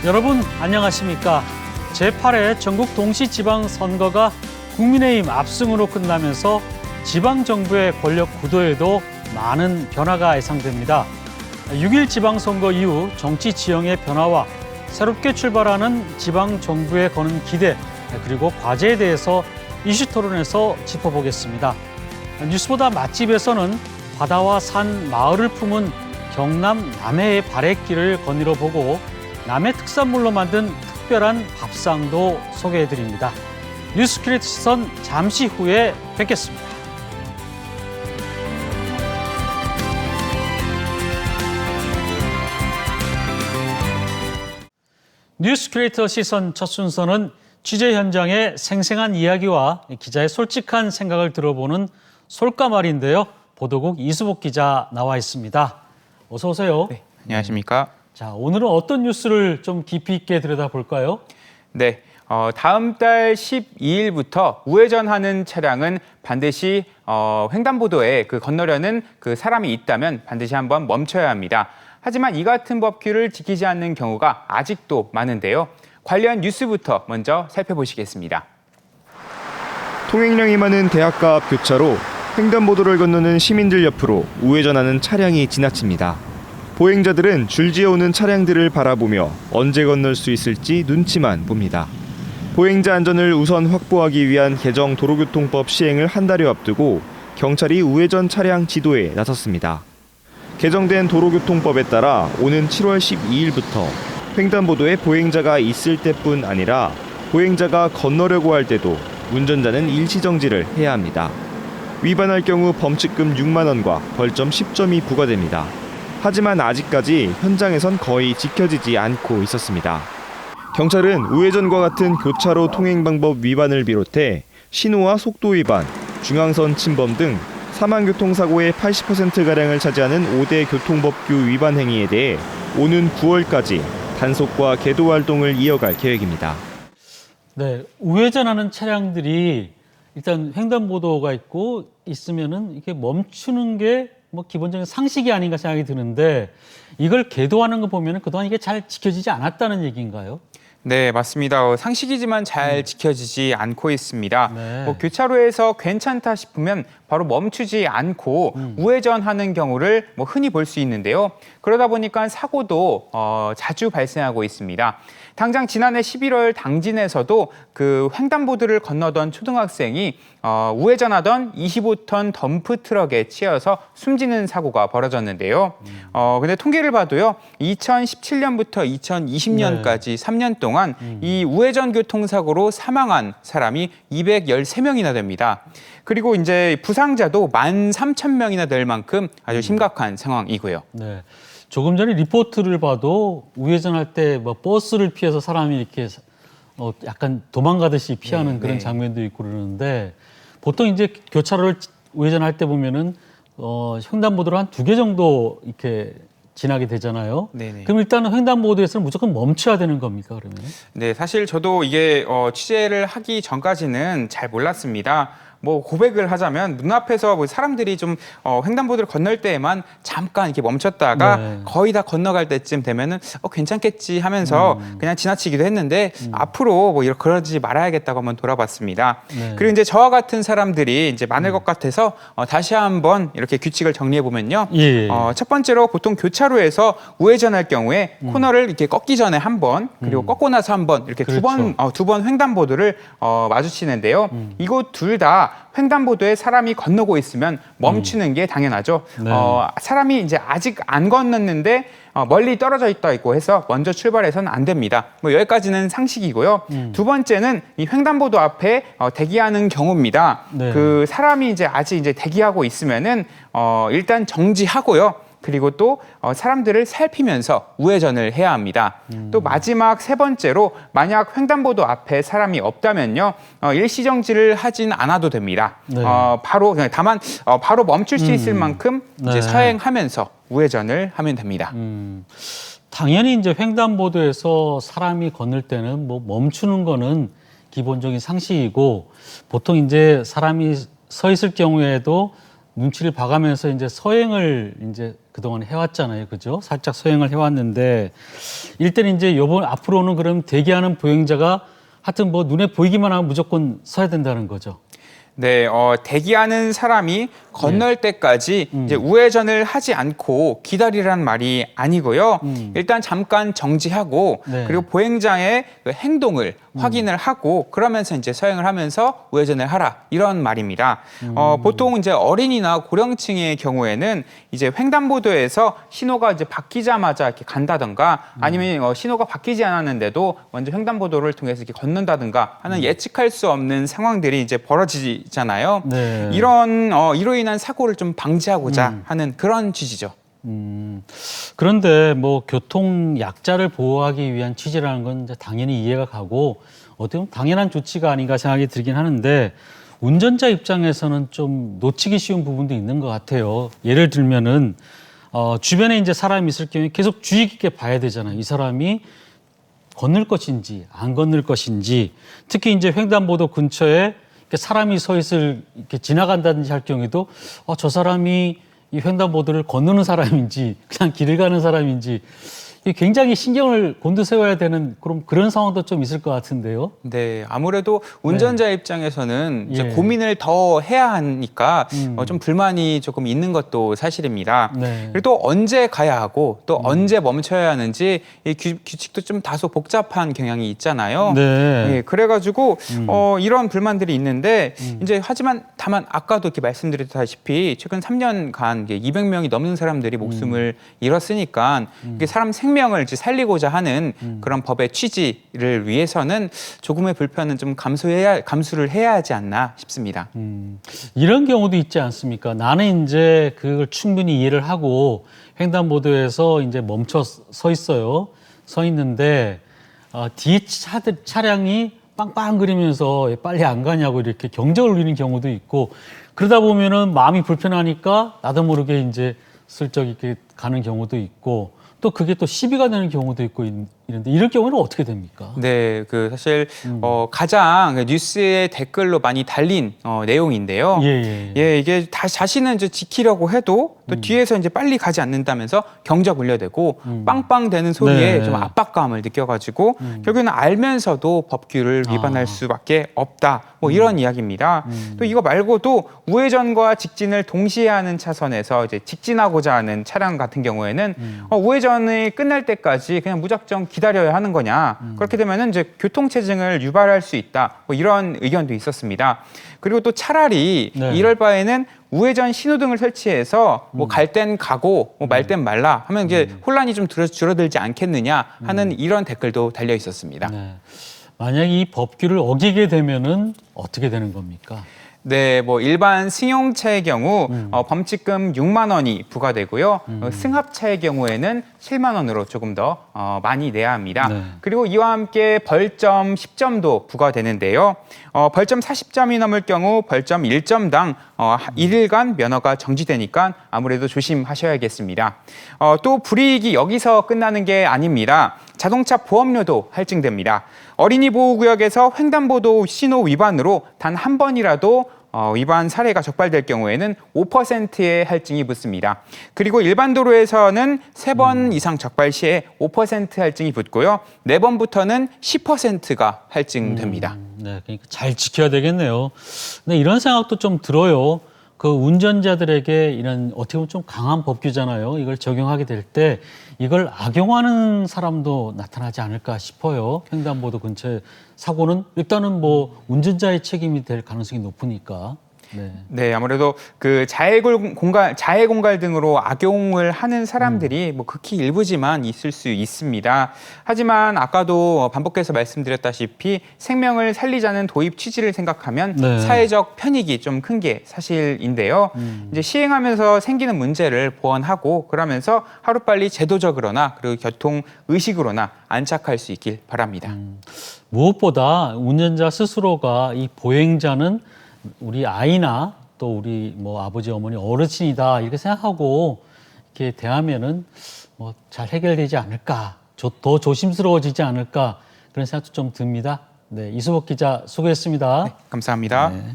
여러분 안녕하십니까? 제8회 전국 동시지방선거가 국민의힘 압승으로 끝나면서 지방정부의 권력 구도에도 많은 변화가 예상됩니다. 6.1 지방선거 이후 정치 지형의 변화와 새롭게 출발하는 지방정부에 거는 기대, 그리고 과제에 대해서 이슈 토론에서 짚어보겠습니다. 뉴스보다 맛집에서는 바다와 산, 마을을 품은 경남 남해의 발해길을 거닐어 보고 남해 특산물로 만든 특별한 밥상도 소개해드립니다. 뉴스크리에이터 시선 잠시 후에 뵙겠습니다. 뉴스크리에이터 시선 첫 순서는 취재 현장의 생생한 이야기와 기자의 솔직한 생각을 들어보는 솔까말인데요. 보도국 이수복 기자 나와 있습니다. 어서 오세요. 네, 안녕하십니까? 자, 오늘은 어떤 뉴스를 좀 깊이 있게 들여다볼까요? 네, 다음 달 12일부터 우회전하는 차량은 반드시 횡단보도에 건너려는 그 사람이 있다면 반드시 한번 멈춰야 합니다. 하지만 이 같은 법규를 지키지 않는 경우가 아직도 많은데요. 관련 뉴스부터 먼저 살펴보시겠습니다. 통행량이 많은 대학가 앞 교차로 횡단보도를 건너는 시민들 옆으로 우회전하는 차량이 지나칩니다. 보행자들은 줄지어오는 차량들을 바라보며 언제 건널 수 있을지 눈치만 봅니다. 보행자 안전을 우선 확보하기 위한 개정 도로교통법 시행을 한 달여 앞두고 경찰이 우회전 차량 지도에 나섰습니다. 개정된 도로교통법에 따라 오는 7월 12일부터 횡단보도에 보행자가 있을 때뿐 아니라 보행자가 건너려고 할 때도 운전자는 일시정지를 해야 합니다. 위반할 경우 범칙금 6만 원과 벌점 10점이 부과됩니다. 하지만 아직까지 현장에선 거의 지켜지지 않고 있었습니다. 경찰은 우회전과 같은 교차로 통행 방법 위반을 비롯해 신호와 속도 위반, 중앙선 침범 등 사망교통사고의 80%가량을 차지하는 5대 교통법규 위반 행위에 대해 오는 9월까지 단속과 계도 활동을 이어갈 계획입니다. 네, 우회전하는 차량들이 일단 횡단보도가 있으면은 이렇게 멈추는 게 뭐 기본적인 상식이 아닌가 생각이 드는데 이걸 계도하는 거 보면은 그동안 이게 잘 지켜지지 않았다는 얘기인가요? 네, 맞습니다. 상식이지만 잘 지켜지지 않고 있습니다. 네. 교차로에서 괜찮다 싶으면 바로 멈추지 않고 우회전하는 경우를 흔히 볼 수 있는데요. 그러다 보니까 사고도 자주 발생하고 있습니다. 당장 지난해 11월 당진에서도 그 횡단보도를 건너던 초등학생이 우회전하던 25톤 덤프 트럭에 치여서 숨지는 사고가 벌어졌는데요. 근데 통계를 봐도요, 2017년부터 2020년까지 3년 동안 이 우회전 교통사고로 사망한 사람이 213명이나 됩니다. 그리고 이제 부상자도 13,000명이나 될 만큼 아주 심각한 상황이고요. 네. 조금 전에 리포트를 봐도 우회전할 때 뭐 버스를 피해서 사람이 이렇게 약간 도망가듯이 피하는 그런 장면도 있고 그러는데 보통 이제 교차로를 우회전할 때 보면은 횡단보도를 한 2개 정도 이렇게 지나게 되잖아요. 네네. 그럼 일단은 횡단보도에서는 무조건 멈춰야 되는 겁니까, 그러면? 네, 사실 저도 이게 취재를 하기 전까지는 잘 몰랐습니다. 고백을 하자면 눈앞에서 사람들이 좀 횡단보도를 건널 때에만 잠깐 이렇게 멈췄다가 거의 다 건너갈 때쯤 되면은 괜찮겠지 하면서 그냥 지나치기도 했는데 앞으로 그러지 말아야겠다고 한번 돌아봤습니다. 네. 그리고 이제 저와 같은 사람들이 이제 많을 것 같아서 다시 한번 이렇게 규칙을 정리해 보면요. 예. 첫 번째로 보통 교차로에서 우회전할 경우에 코너를 이렇게 꺾기 전에 한 번, 그리고 꺾고 나서 한 번 이렇게 그렇죠. 두 번 횡단보도를 마주치는데요. 이곳 둘 다 횡단보도에 사람이 건너고 있으면 멈추는 게 당연하죠. 네. 사람이 이제 아직 안 건넜는데 멀리 떨어져 있고 해서 먼저 출발해서는 안 됩니다. 여기까지는 상식이고요. 두 번째는 이 횡단보도 앞에 대기하는 경우입니다. 네. 그 사람이 아직 이제 대기하고 있으면은 일단 정지하고요. 그리고 또 사람들을 살피면서 우회전을 해야 합니다. 또 마지막 세 번째로 만약 횡단보도 앞에 사람이 없다면요, 일시정지를 하진 않아도 됩니다. 네. 다만 바로 멈출 수 있을 만큼 이제 네. 서행하면서 우회전을 하면 됩니다. 당연히 이제 횡단보도에서 사람이 건널 때는 멈추는 거는 기본적인 상식이고 보통 이제 사람이 서 있을 경우에도 눈치를 봐가면서 이제 서행을 이제 그동안 해왔잖아요. 그죠? 살짝 서행을 해왔는데 일단은 이제 요번 앞으로는 그럼 대기하는 보행자가 하여튼 뭐 눈에 보이기만 하면 무조건 서야 된다는 거죠. 네, 대기하는 사람이 건널 때까지 이제 우회전을 하지 않고 기다리라는 말이 아니고요. 일단 잠깐 정지하고 네. 그리고 보행자의 그 행동을 확인을 하고 그러면서 이제 서행을 하면서 우회전을 하라 이런 말입니다. 보통 이제 어린이나 고령층의 경우에는 이제 횡단보도에서 신호가 이제 바뀌자마자 이렇게 간다던가 아니면 신호가 바뀌지 않았는데도 먼저 횡단보도를 통해서 이렇게 건넌다든가 하는 예측할 수 없는 상황들이 이제 벌어지잖아요. 네. 이로 인한 사고를 좀 방지하고자 하는 그런 취지죠. 그런데 뭐 교통 약자를 보호하기 위한 취지라는 건 이제 당연히 이해가 가고 어떻게 보면 당연한 조치가 아닌가 생각이 들긴 하는데 운전자 입장에서는 좀 놓치기 쉬운 부분도 있는 것 같아요. 예를 들면은 주변에 이제 사람이 있을 경우에 계속 주의 깊게 봐야 되잖아요. 이 사람이 건널 것인지 안 건널 것인지 특히 이제 횡단보도 근처에 이렇게 사람이 서 있을 이렇게 지나간다든지 할 경우에도 저 사람이 이 횡단보도를 건너는 사람인지 그냥 길을 가는 사람인지 이게 굉장히 신경을 곤두세워야 되는 그런 상황도 좀 있을 것 같은데요. 네, 아무래도 운전자 입장에서는 이제 예. 고민을 더 해야 하니까 좀 불만이 조금 있는 것도 사실입니다. 네. 그리고 또 언제 가야 하고 또 언제 멈춰야 하는지 이 규칙도 좀 다소 복잡한 경향이 있잖아요. 네. 예, 그래가지고 이런 불만들이 있는데 이제 하지만 다만 아까도 이렇게 말씀드렸다시피 최근 3년간 200명이 넘는 사람들이 목숨을 잃었으니까 이게 사람 생명을 이제 살리고자 하는 그런 법의 취지를 위해서는 조금의 불편은 좀 감수를 해야 하지 않나 싶습니다. 이런 경우도 있지 않습니까? 나는 이제 그걸 충분히 이해를 하고 횡단보도에서 이제 멈춰 서 있어요. 서 있는데 뒤에 차량이 빵빵거리면서 빨리 안 가냐고 이렇게 경적을 울리는 경우도 있고 그러다 보면은 마음이 불편하니까 나도 모르게 이제 슬쩍 이렇게 가는 경우도 있고 또 그게 또 시비가 되는 경우도 있고 이런데 이럴 경우는 어떻게 됩니까? 네, 그 사실 가장 뉴스에 댓글로 많이 달린 내용인데요. 예. 이게 자신은 이제 지키려고 해도 또 뒤에서 이제 빨리 가지 않는다면서 경적 울려대고 빵빵대는 소리에 네. 좀 압박감을 느껴가지고 결국에는 알면서도 법규를 위반할 수밖에 없다. 뭐 이런 이야기입니다. 또 이거 말고도 우회전과 직진을 동시에 하는 차선에서 이제 직진하고자 하는 차량 같은 경우에는 우회전이 끝날 때까지 그냥 무작정 기다려야 하는 거냐. 그렇게 되면은 이제 교통체증을 유발할 수 있다. 뭐 이런 의견도 있었습니다. 그리고 또 차라리 네. 이럴 바에는 우회전 신호등을 설치해서 뭐 갈 땐 가고 뭐 말 땐 말라 하면 이제 혼란이 좀 줄어들지 않겠느냐 하는 이런 댓글도 달려 있었습니다. 네. 만약 이 법규를 어기게 되면은 어떻게 되는 겁니까? 네, 뭐 일반 승용차의 경우 범칙금 6만 원이 부과되고요. 승합차의 경우에는 7만 원으로 조금 더 많이 내야 합니다. 네. 그리고 이와 함께 벌점 10점도 부과되는데요. 벌점 40점이 넘을 경우 벌점 1점당 1일간 면허가 정지되니까 아무래도 조심하셔야겠습니다. 또 불이익이 여기서 끝나는 게 아닙니다. 자동차 보험료도 할증됩니다. 어린이 보호구역에서 횡단보도 신호 위반으로 단 한 번이라도 위반 사례가 적발될 경우에는 5%의 할증이 붙습니다. 그리고 일반 도로에서는 3번 이상 적발 시에 5% 할증이 붙고요. 4번부터는 10%가 할증됩니다. 네, 그러니까 잘 지켜야 되겠네요. 근데 이런 생각도 좀 들어요. 그 운전자들에게 이런 어떻게 보면 좀 강한 법규잖아요. 이걸 적용하게 될 때 이걸 악용하는 사람도 나타나지 않을까 싶어요. 횡단보도 근처에 사고는 일단은 뭐 운전자의 책임이 될 가능성이 높으니까. 네, 아무래도 그 자해 공갈 등으로 악용을 하는 사람들이 뭐 극히 일부지만 있을 수 있습니다. 하지만 아까도 반복해서 말씀드렸다시피 생명을 살리자는 도입 취지를 생각하면 네. 사회적 편익이 좀 큰 게 사실인데요. 이제 시행하면서 생기는 문제를 보완하고 그러면서 하루빨리 제도적으로나 그리고 교통 의식으로나 안착할 수 있길 바랍니다. 무엇보다 운전자 스스로가 이 보행자는 우리 아이나 또 우리 뭐 아버지 어머니 어르신이다 이렇게 생각하고 이렇게 대하면은 뭐 잘 해결되지 않을까, 더 조심스러워지지 않을까 그런 생각도 좀 듭니다. 네, 이수복 기자 수고했습니다. 네, 감사합니다. 네.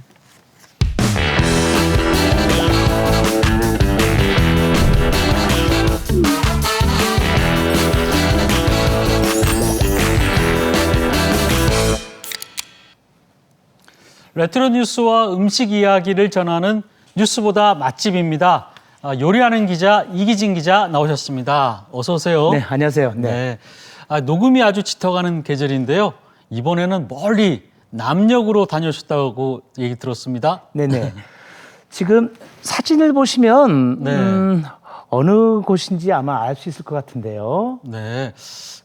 레트로 뉴스와 음식 이야기를 전하는 뉴스보다 맛집입니다. 요리하는 기자 이기진 기자 나오셨습니다. 어서 오세요. 네, 안녕하세요. 네. 네. 녹음이 아주 짙어가는 계절인데요. 이번에는 멀리 남녘으로 다녀오셨다고 얘기 들었습니다. 네네. 지금 사진을 보시면 네. 어느 곳인지 아마 알 수 있을 것 같은데요. 네.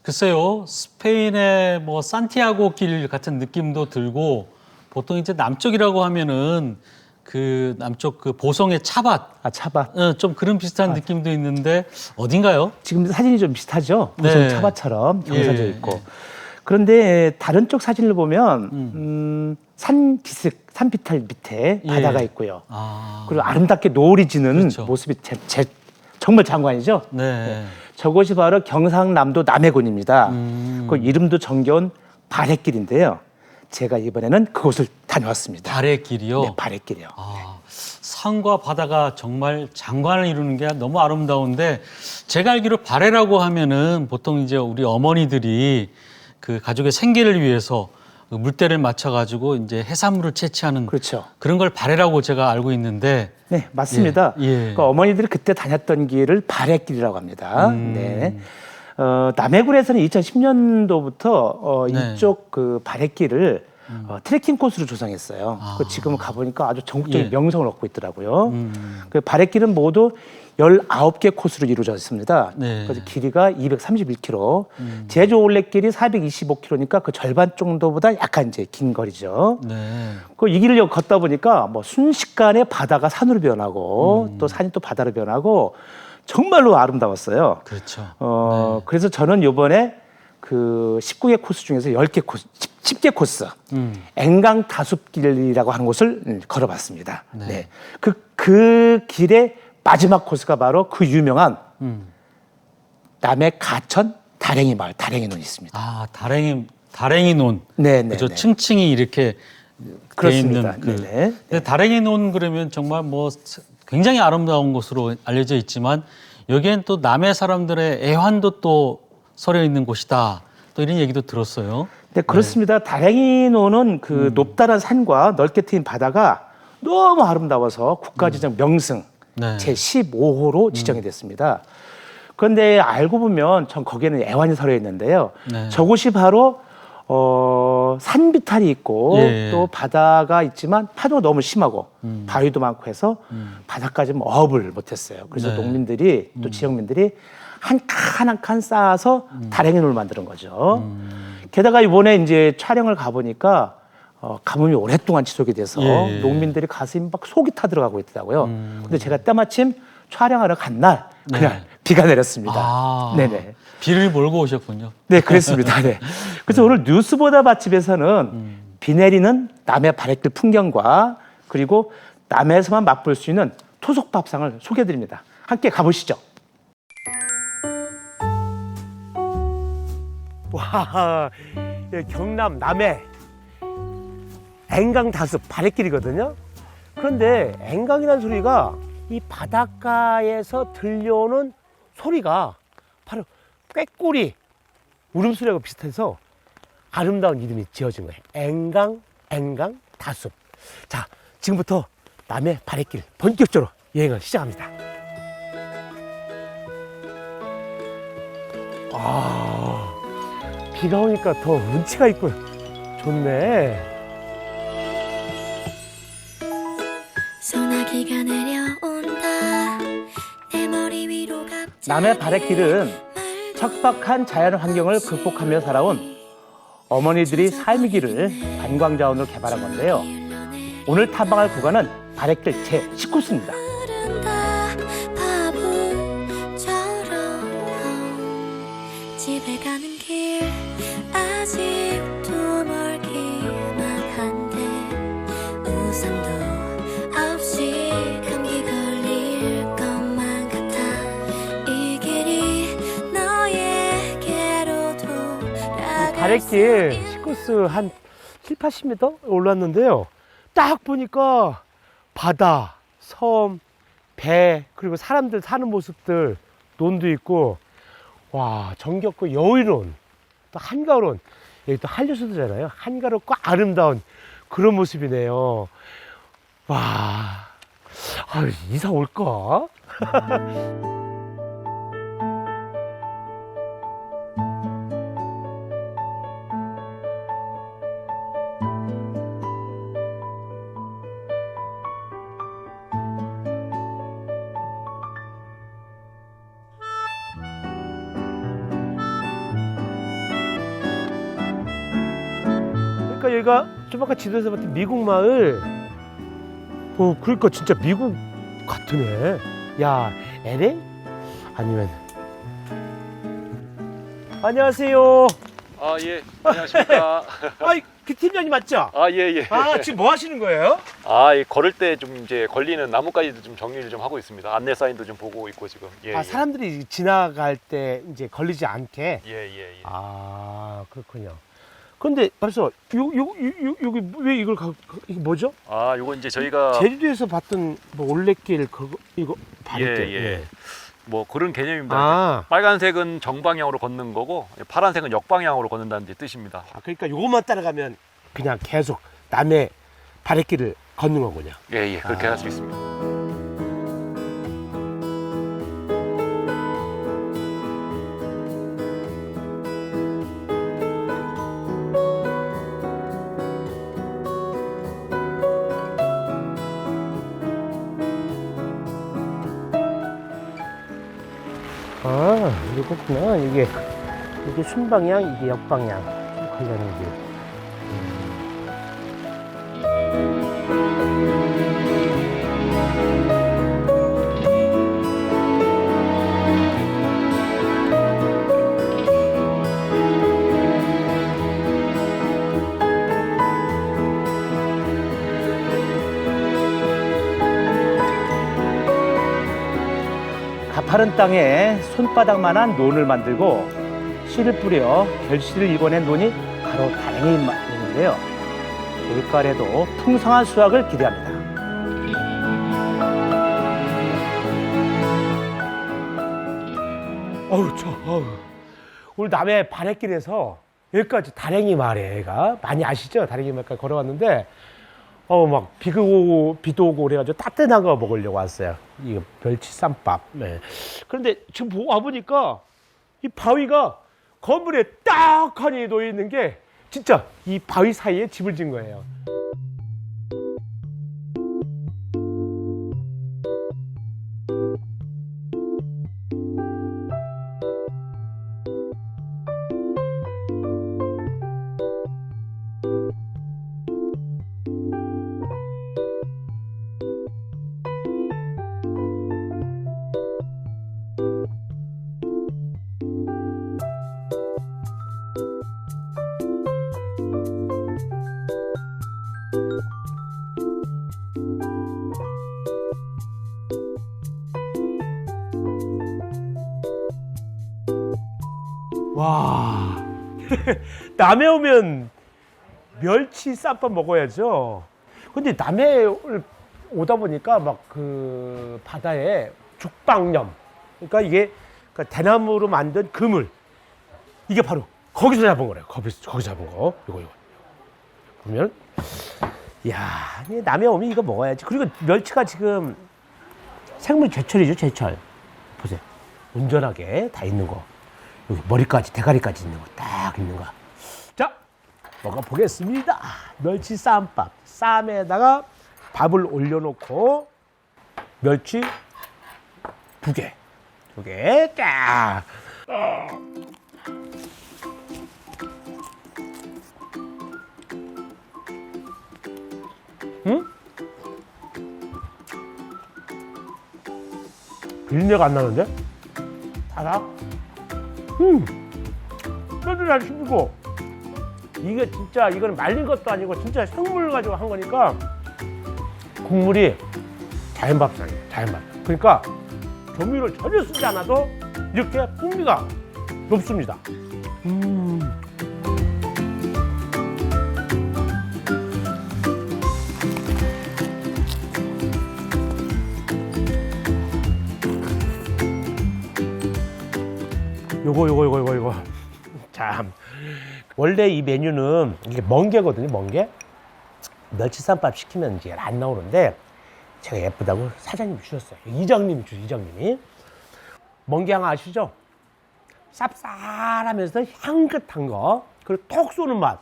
글쎄요. 스페인의 뭐 산티아고 길 같은 느낌도 들고 보통 이제 남쪽이라고 하면은 그 남쪽 그 보송의 차밭 차밭. 좀 그런 비슷한 느낌도 있는데 어딘가요? 지금 사진이 좀 비슷하죠. 보성 네. 차밭처럼 경사져 예. 있고. 그런데 다른 쪽 사진을 보면 산 기슭, 산비탈 밑에 예. 바다가 있고요. 아. 그리고 아름답게 노을이 지는 그렇죠. 모습이 정말 장관이죠. 네. 저곳이 바로 경상남도 남해군입니다. 음. 그 이름도 정겨운 바랫길인데요. 제가 이번에는 그곳을 다녀왔습니다. 달의 길이요. 네, 바랫길이요. 산과 바다가 정말 장관을 이루는 게 너무 아름다운데 제가 알기로 바래라고 하면은 보통 이제 우리 어머니들이 그 가족의 생계를 위해서 그 물때를 맞춰가지고 이제 해산물을 채취하는 그렇죠. 그런 걸 바래라고 제가 알고 있는데 네, 맞습니다. 예, 예. 그러니까 어머니들이 그때 다녔던 길을 바랫길이라고 합니다. 네. 남해군에서는 2010년도부터 네. 이쪽 그 바랫길을 트레킹 코스로 조성했어요. 그 지금 가보니까 아주 전국적인 예. 명성을 얻고 있더라고요. 그 바랫길은 모두 19개 코스로 이루어져 있습니다. 네. 그래서 길이가 231km, 제주 올레길이 425km니까 그 절반 정도보다 약간 이제 긴 거리죠. 네. 그 이 길을 걷다 보니까 뭐 순식간에 바다가 산으로 변하고 또 산이 또 바다로 변하고 정말로 아름다웠어요. 그렇죠. 그래서 저는 이번에 그 19개 코스 중에서 10개 코스, 10개 코스, 앵강 다숲길이라고 하는 곳을 걸어봤습니다. 네. 네. 그 길의 마지막 코스가 바로 그 유명한 남해 가천 다랭이 마을, 다랭이 논이 있습니다. 다랭이 논. 네, 네. 그죠. 네. 층층이 이렇게 돼 그렇습니다. 있는 그. 네네. 근데 다랭이 논 그러면 정말 뭐 굉장히 아름다운 곳으로 알려져 있지만 여기엔 또 남해 사람들의 애환도 또 서려 있는 곳이다. 또 이런 얘기도 들었어요. 네, 그렇습니다. 다랭이 논은 그 높다란 산과 넓게 트인 바다가 너무 아름다워서 국가지정 명승 네. 제15호로 지정이 됐습니다. 그런데 알고 보면 전 거기에는 애환이 서려 있는데요. 네. 저곳이 바로 산비탈이 있고 예. 또 바다가 있지만 파도가 너무 심하고 바위도 많고 해서 바다까지 어업을 못했어요. 그래서 네. 농민들이 또 지역민들이 한 칸 한 칸 쌓아서 다랭이 논을 만드는 거죠. 게다가 이번에 이제 촬영을 가보니까 가뭄이 오랫동안 지속이 돼서 예. 농민들이 가슴이 막 속이 타들어가고 있더라고요. 근데 제가 때마침 촬영하러 간 날, 그날 네. 비가 내렸습니다. 네네. 비를 몰고 오셨군요. 네, 그랬습니다. 네. 그래서 오늘 뉴스보다 맛집에서는 비 내리는 남해 바랫길 풍경과 그리고 남해에서만 맛볼 수 있는 토속밥상을 소개해드립니다. 함께 가보시죠. 와, 경남 남해 앵강 다숲 바랫길이거든요. 그런데 앵강이라는 소리가 이 바닷가에서 들려오는 소리가 바로 꾀꼬리 울음소리하고 비슷해서 아름다운 이름이 지어진 거예요. 앵강 다숲. 자, 지금부터 남해 바랫길 본격적으로 여행을 시작합니다. 비가 오니까 더 운치가 있고 좋네. 소나기가 내려온다 내 머리 위로 갑자기 남해 바랫길은 척박한 자연 환경을 극복하며 살아온 어머니들이 삶의 길을 관광자원으로 개발한 건데요. 오늘 탐방할 구간은 바랫길 제19코스입니다. 바보처럼 집에 가는 길 아직도 멀기만 한데 우산도 없이 감기 걸릴 것만 같아 이 길이 너에게로 돌아갈 바랫길 10코스 한 7, 80m 올랐는데요. 딱 보니까 바다, 섬, 배, 그리고 사람들 사는 모습들, 논도 있고, 와, 정겹고 여유로운, 또 한가로운, 여기 또 한류수도잖아요. 한가롭고 아름다운 그런 모습이네요. 와, 아, 이사 올까? 그러니까 여기가 좀 아까 지도에서 봤던 미국 마을. 그러니까 진짜 미국 같으네. 야, LA? 아니면 안녕하세요. 아, 예. 안녕하십니까. 아이, 그 팀장님 맞죠? 아, 예, 예. 아, 지금 뭐 하시는 거예요? 아, 이 걸을 때 좀 이제 걸리는 나뭇가지도 좀 정리를 좀 하고 있습니다. 안내 사인도 좀 보고 있고 지금. 예, 아, 예. 사람들이 지나갈 때 이제 걸리지 않게. 예, 예, 예. 아, 그렇군요. 근데 벌써 여기 왜 이걸 이게 뭐죠? 아, 요거 이제 저희가 제주도에서 봤던 뭐 올레길 그거 이거 바닷길. 예. 뭐 그런 개념입니다. 아, 빨간색은 정방향으로 걷는 거고 파란색은 역방향으로 걷는다는 이제 뜻입니다. 그러니까 요것만 따라가면 그냥 계속 남의 바닷길을 걷는 거군요. 예, 예. 그렇게 할 수 있습니다. 아, 이거구나. 이게 순방향, 이게 역방향. 관련된 게. 가파른 땅에 손바닥만한 논을 만들고 씨를 뿌려 결실을 이뤄낸 논이 바로 다랭이 있는데요. 올가을에도 풍성한 수확을 기대합니다. 오늘 남해 바랫길에서 여기까지 다랭이 마을에가 많이 아시죠? 다랭이 마을까지 걸어왔는데 막 비도 오고 그래가지고 따뜻한 거 먹으려고 왔어요. 이거 멸치 쌈밥. 네. 그런데 지금 와보니까 이 바위가 건물에 딱하니 놓여 있는 게 진짜 이 바위 사이에 집을 지은 거예요. 와, 남해 오면 멸치 쌈밥 먹어야죠. 근데 남해 오다 보니까 막 그 바다에 죽방염, 그러니까 이게 대나무로 만든 그물, 이게 바로 거기서 잡은 거래요. 거기서 잡은 거. 이거 보면, 이야, 남해 오면 이거 먹어야지. 그리고 멸치가 지금 생물 제철이죠, 제철. 보세요, 온전하게 다 있는 거. 여기 머리까지, 대가리까지 있는 거, 딱 있는 거. 자, 먹어보겠습니다. 멸치 쌈밥. 쌈에다가 밥을 올려놓고, 멸치 두 개. 딱. 응? 비린내가 안 나는데? 달아? 뼈도 잘 씹히고, 이게 진짜, 이건 말린 것도 아니고 진짜 생물 가지고 한 거니까 국물이 자연밥상이에요, 자연밥. 그러니까 조미료를 전혀 쓰지 않아도 이렇게 풍미가 높습니다. 요거. 참. 원래 이 메뉴는 이게 멍게거든요, 멍게. 멸치쌈밥 시키면 이제 안 나오는데 제가 예쁘다고 사장님이 주셨어요. 이장님이 주셨어요. 이장님이. 멍게향 아시죠? 쌉쌀하면서 향긋한 거, 그리고 톡 쏘는 맛.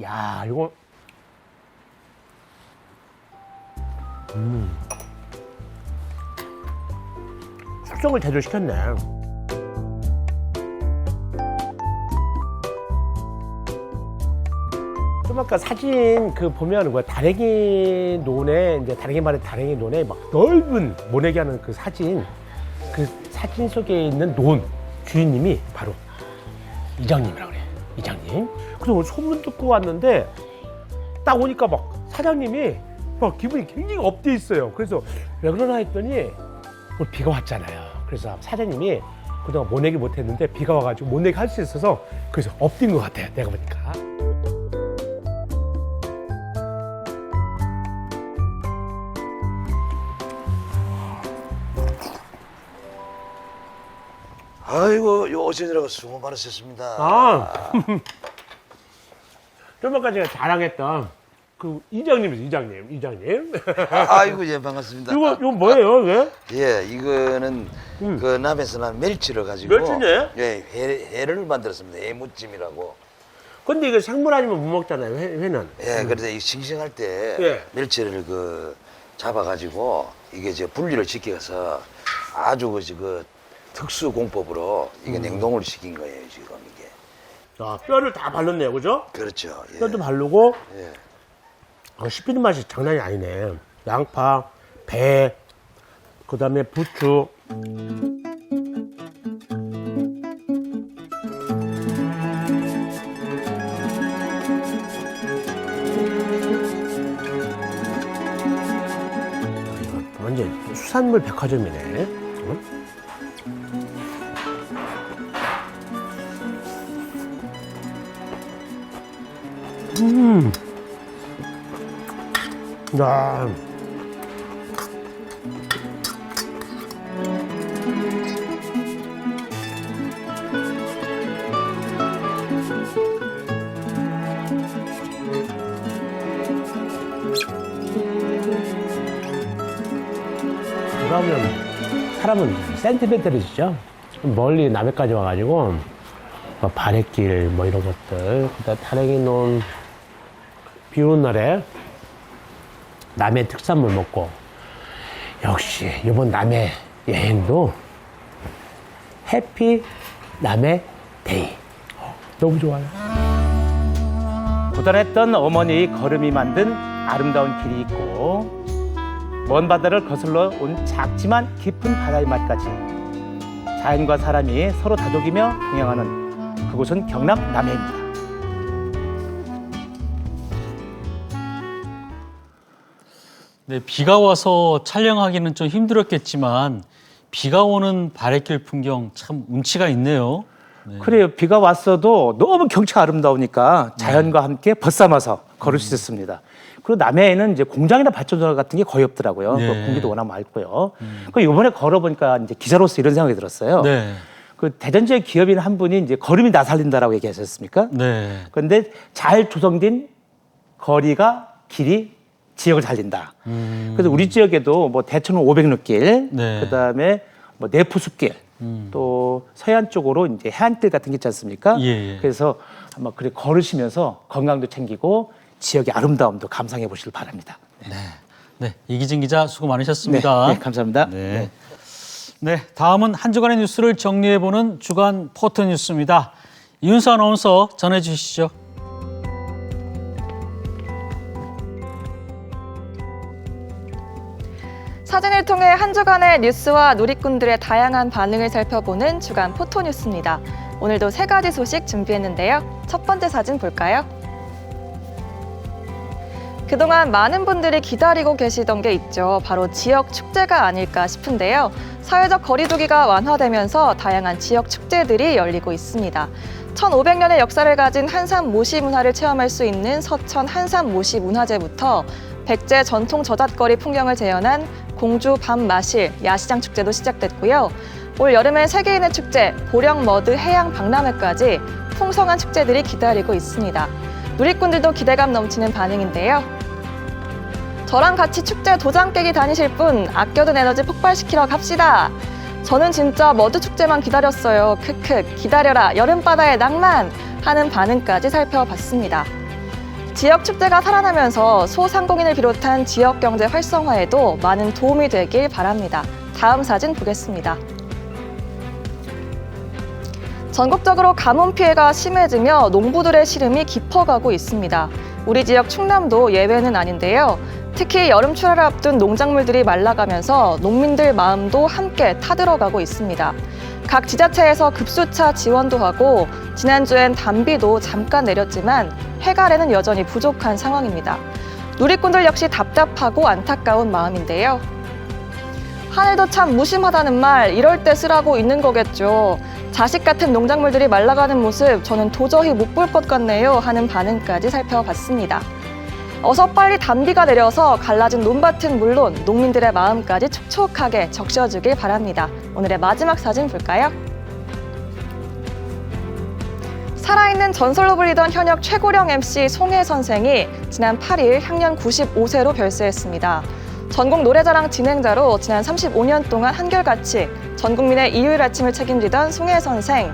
야, 이거 숙성을 제대로 시켰네. 좀 아까 사진 그 보면 그 다랭이 논에 이제 다랭이 말에 다랭이 논에 막 넓은 모내기 하는 그 사진 속에 있는 논 주인님이 바로 이장님이라고 그래. 이장님. 그래서 오늘 소문 듣고 왔는데 딱 오니까 막 사장님이 막 기분이 굉장히 업돼 있어요. 그래서 왜 그러나 했더니 오늘 비가 왔잖아요. 그래서 사장님이 그동안 모내기 못했는데 비가 와가지고 모내기 할 수 있어서 그래서 업된 것 같아요. 내가 보니까. 아이고 요 오시느라고 수고 많으셨습니다. 아, 좀 아까 제가 자랑했던 그 이장님. 아이고 예 반갑습니다. 이거 뭐예요, 이게? 예 이거는 그 남에서 난 멸치를 가지고 멸치네? 예 회를 만들었습니다. 해무찜이라고. 근데 이거 생물 아니면 못 먹잖아요, 회는. 예 그래서 이 싱싱할 때 예. 멸치를 그 잡아가지고 이게 저 분리를 시켜서 아주 그 특수 공법으로 이게 냉동을 시킨 거예요 지금 이게. 자, 뼈를 다 발랐네요, 그죠? 그렇죠. 예. 뼈도 바르고, 예. 씹히는 맛이 장난이 아니네. 양파, 배, 그 다음에 부추. 이거 완전 수산물 백화점이네. 응? 야. 그러면 사람은 센티멘탈이시죠? 멀리 남해까지 와가지고 뭐 바랫길 뭐 이런 것들, 그다음 다랭이 논 비 오는 날에 남해 특산물 먹고, 역시 이번 남해 여행도 해피 남해 데이. 너무 좋아요. 고단했던 어머니의 걸음이 만든 아름다운 길이 있고, 먼 바다를 거슬러 온 작지만 깊은 바다의 맛까지 자연과 사람이 서로 다독이며 동행하는 그곳은 경남 남해입니다. 네, 비가 와서 촬영하기는 좀 힘들었겠지만 비가 오는 바닷길 풍경 참 운치가 있네요. 네. 그래요. 비가 왔어도 너무 경치가 아름다우니까 자연과 함께 벗삼아서 걸을 수 있습니다. 그리고 남해에는 이제 공장이나 발전소 같은 게 거의 없더라고요. 네. 공기도 워낙 맑고요. 그 이번에 걸어보니까 이제 기자로서 이런 생각이 들었어요. 네. 그 대전 지역 기업인 한 분이 이제 걸음이 나 살린다라고 얘기하셨습니까? 네. 그런데 잘 조성된 거리가 길이 지역을 살린다. 그래서 우리 지역에도 뭐 대천호 500로길, 네. 그다음에 뭐 내포숲길, 또 서해안 쪽으로 이제 해안길 같은 게 있지 않습니까? 예. 그래서 아마 그래 걸으시면서 건강도 챙기고 지역의 아름다움도 감상해 보시길 바랍니다. 네, 이기진 기자 수고 많으셨습니다. 네, 감사합니다. 네. 네, 다음은 한 주간의 뉴스를 정리해보는 주간 포토 뉴스입니다. 이윤수 아나운서 전해주시죠. 사진을 통해 한 주간의 뉴스와 누리꾼들의 다양한 반응을 살펴보는 주간 포토 뉴스입니다. 오늘도 3가지 소식 준비했는데요. 첫 번째 사진 볼까요? 그동안 많은 분들이 기다리고 계시던 게 있죠. 바로 지역 축제가 아닐까 싶은데요. 사회적 거리두기가 완화되면서 다양한 지역 축제들이 열리고 있습니다. 1500년의 역사를 가진 한산 모시 문화를 체험할 수 있는 서천 한산 모시 문화제부터 백제 전통 저잣거리 풍경을 재현한 공주 밤마실 야시장 축제도 시작됐고요. 올 여름엔 세계인의 축제 보령 머드 해양 박람회까지 풍성한 축제들이 기다리고 있습니다. 누리꾼들도 기대감 넘치는 반응인데요. 저랑 같이 축제 도장 깨기 다니실 분 아껴둔 에너지 폭발시키러 갑시다. 저는 진짜 머드 축제만 기다렸어요. 크크 기다려라 여름바다의 낭만 하는 반응까지 살펴봤습니다. 지역 축제가 살아나면서 소상공인을 비롯한 지역 경제 활성화에도 많은 도움이 되길 바랍니다. 다음 사진 보겠습니다. 전국적으로 가뭄 피해가 심해지며 농부들의 시름이 깊어가고 있습니다. 우리 지역 충남도 예외는 아닌데요. 특히 여름 출하를 앞둔 농작물들이 말라가면서 농민들 마음도 함께 타들어가고 있습니다. 각 지자체에서 급수차 지원도 하고 지난주엔 단비도 잠깐 내렸지만 해갈에는 여전히 부족한 상황입니다. 누리꾼들 역시 답답하고 안타까운 마음인데요. 하늘도 참 무심하다는 말 이럴 때 쓰라고 있는 거겠죠. 자식 같은 농작물들이 말라가는 모습 저는 도저히 못 볼 것 같네요 하는 반응까지 살펴봤습니다. 어서 빨리 단비가 내려서 갈라진 논밭은 물론 농민들의 마음까지 촉촉하게 적셔주길 바랍니다. 오늘의 마지막 사진 볼까요? 살아있는 전설로 불리던 현역 최고령 MC 송혜 선생이 지난 8일 향년 95세로 별세했습니다. 전국 노래자랑 진행자로 지난 35년 동안 한결같이 전 국민의 일요일 아침을 책임지던 송혜 선생.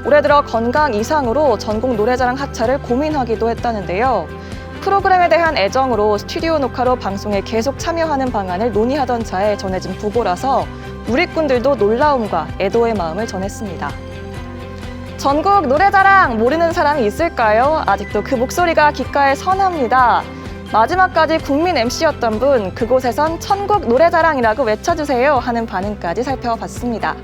올해 들어 건강 이상으로 전국 노래자랑 하차를 고민하기도 했다는데요. 프로그램에 대한 애정으로 스튜디오 녹화로 방송에 계속 참여하는 방안을 논의하던 차에 전해진 부고라서 누리꾼들도 놀라움과 애도의 마음을 전했습니다. 전국 노래자랑 모르는 사람이 있을까요? 아직도 그 목소리가 귓가에 선합니다. 마지막까지 국민 MC였던 분, 그곳에선 천국 노래자랑이라고 외쳐주세요 하는 반응까지 살펴봤습니다.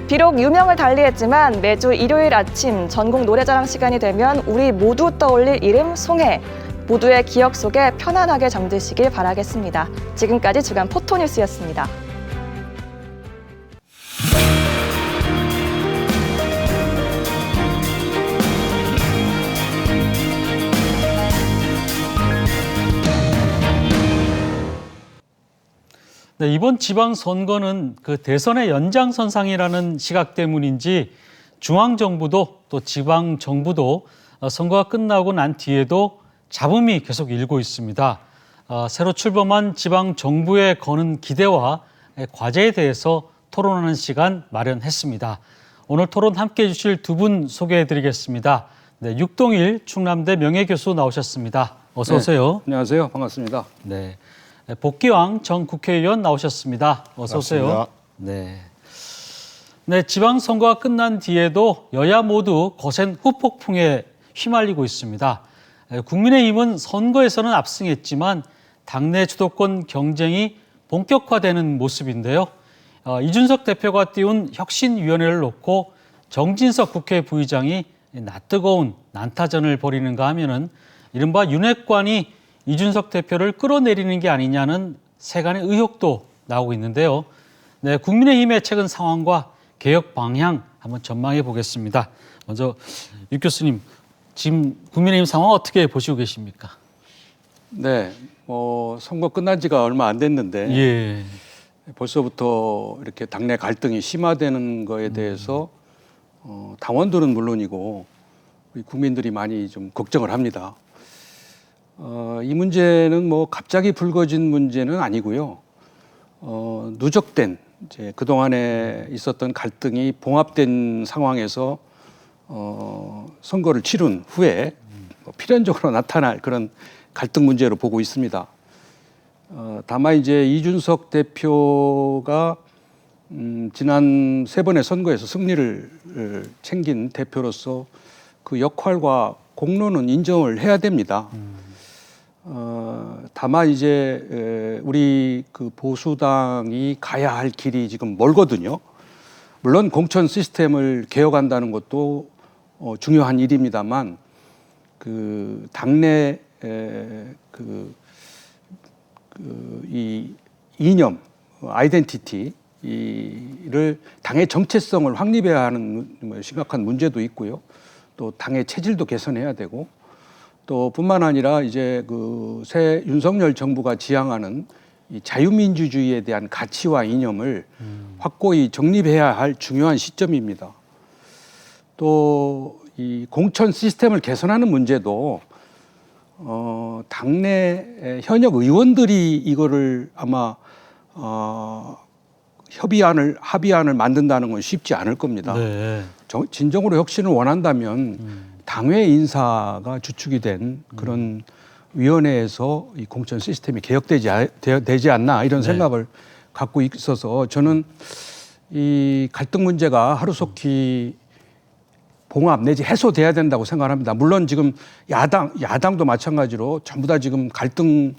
비록 유명을 달리했지만 매주 일요일 아침 전국 노래자랑 시간이 되면 우리 모두 떠올릴 이름 송혜. 모두의 기억 속에 편안하게 잠드시길 바라겠습니다. 지금까지 주간 포토뉴스였습니다. 네, 이번 지방선거는 그 대선의 연장선상이라는 시각 때문인지 중앙정부도 또 지방정부도 선거가 끝나고 난 뒤에도 잡음이 계속 일고 있습니다. 새로 출범한 지방정부에 거는 기대와 과제에 대해서 토론하는 시간 마련했습니다. 오늘 토론 함께해 주실 두 분 소개해드리겠습니다. 네, 육동일 충남대 명예교수 나오셨습니다. 어서 오세요. 네, 안녕하세요. 반갑습니다. 네. 복귀왕 전 국회의원 나오셨습니다. 어서 오세요. 네. 네, 지방선거가 끝난 뒤에도 여야 모두 거센 후폭풍에 휘말리고 있습니다. 국민의힘은 선거에서는 압승했지만 당내 주도권 경쟁이 본격화되는 모습인데요. 이준석 대표가 띄운 혁신위원회를 놓고 정진석 국회 부의장이 낯뜨거운 난타전을 벌이는가 하면은 이른바 윤핵관이 이준석 대표를 끌어내리는 게 아니냐는 세간의 의혹도 나오고 있는데요. 네, 국민의힘의 최근 상황과 개혁 방향 한번 전망해 보겠습니다. 먼저 유 교수님, 지금 국민의힘 상황 어떻게 보시고 계십니까? 네, 선거 끝난 지가 얼마 안 됐는데 예. 벌써부터 이렇게 당내 갈등이 심화되는 거에 대해서 당원들은 물론이고 우리 국민들이 많이 좀 걱정을 합니다. 이 문제는 뭐 갑자기 불거진 문제는 아니고요. 누적된 이제 그동안에 있었던 갈등이 봉합된 상황에서 선거를 치른 후에 필연적으로 나타날 그런 갈등 문제로 보고 있습니다. 다만 이제 이준석 대표가 지난 세 번의 선거에서 승리를 챙긴 대표로서 그 역할과 공로는 인정을 해야 됩니다. 다만 이제 우리 그 보수당이 가야 할 길이 지금 멀거든요. 물론 공천 시스템을 개혁한다는 것도 중요한 일입니다만 그 당내 이 이념, 아이덴티티를 당의 정체성을 확립해야 하는 심각한 문제도 있고요. 또 당의 체질도 개선해야 되고 또 뿐만 아니라 이제 그 새 윤석열 정부가 지향하는 이 자유민주주의에 대한 가치와 이념을 확고히 정립해야 할 중요한 시점입니다. 또 이 공천 시스템을 개선하는 문제도 당내 현역 의원들이 이거를 아마 합의안을 만든다는 건 쉽지 않을 겁니다. 네. 진정으로 혁신을 원한다면 당외 인사가 주축이 된 그런 위원회에서 이 공천 시스템이 되지 않나 이런 생각을 갖고 있어서 저는 이 갈등 문제가 하루속히 봉합 내지 해소돼야 된다고 생각합니다. 물론 지금 야당도 마찬가지로 전부 다 지금 갈등의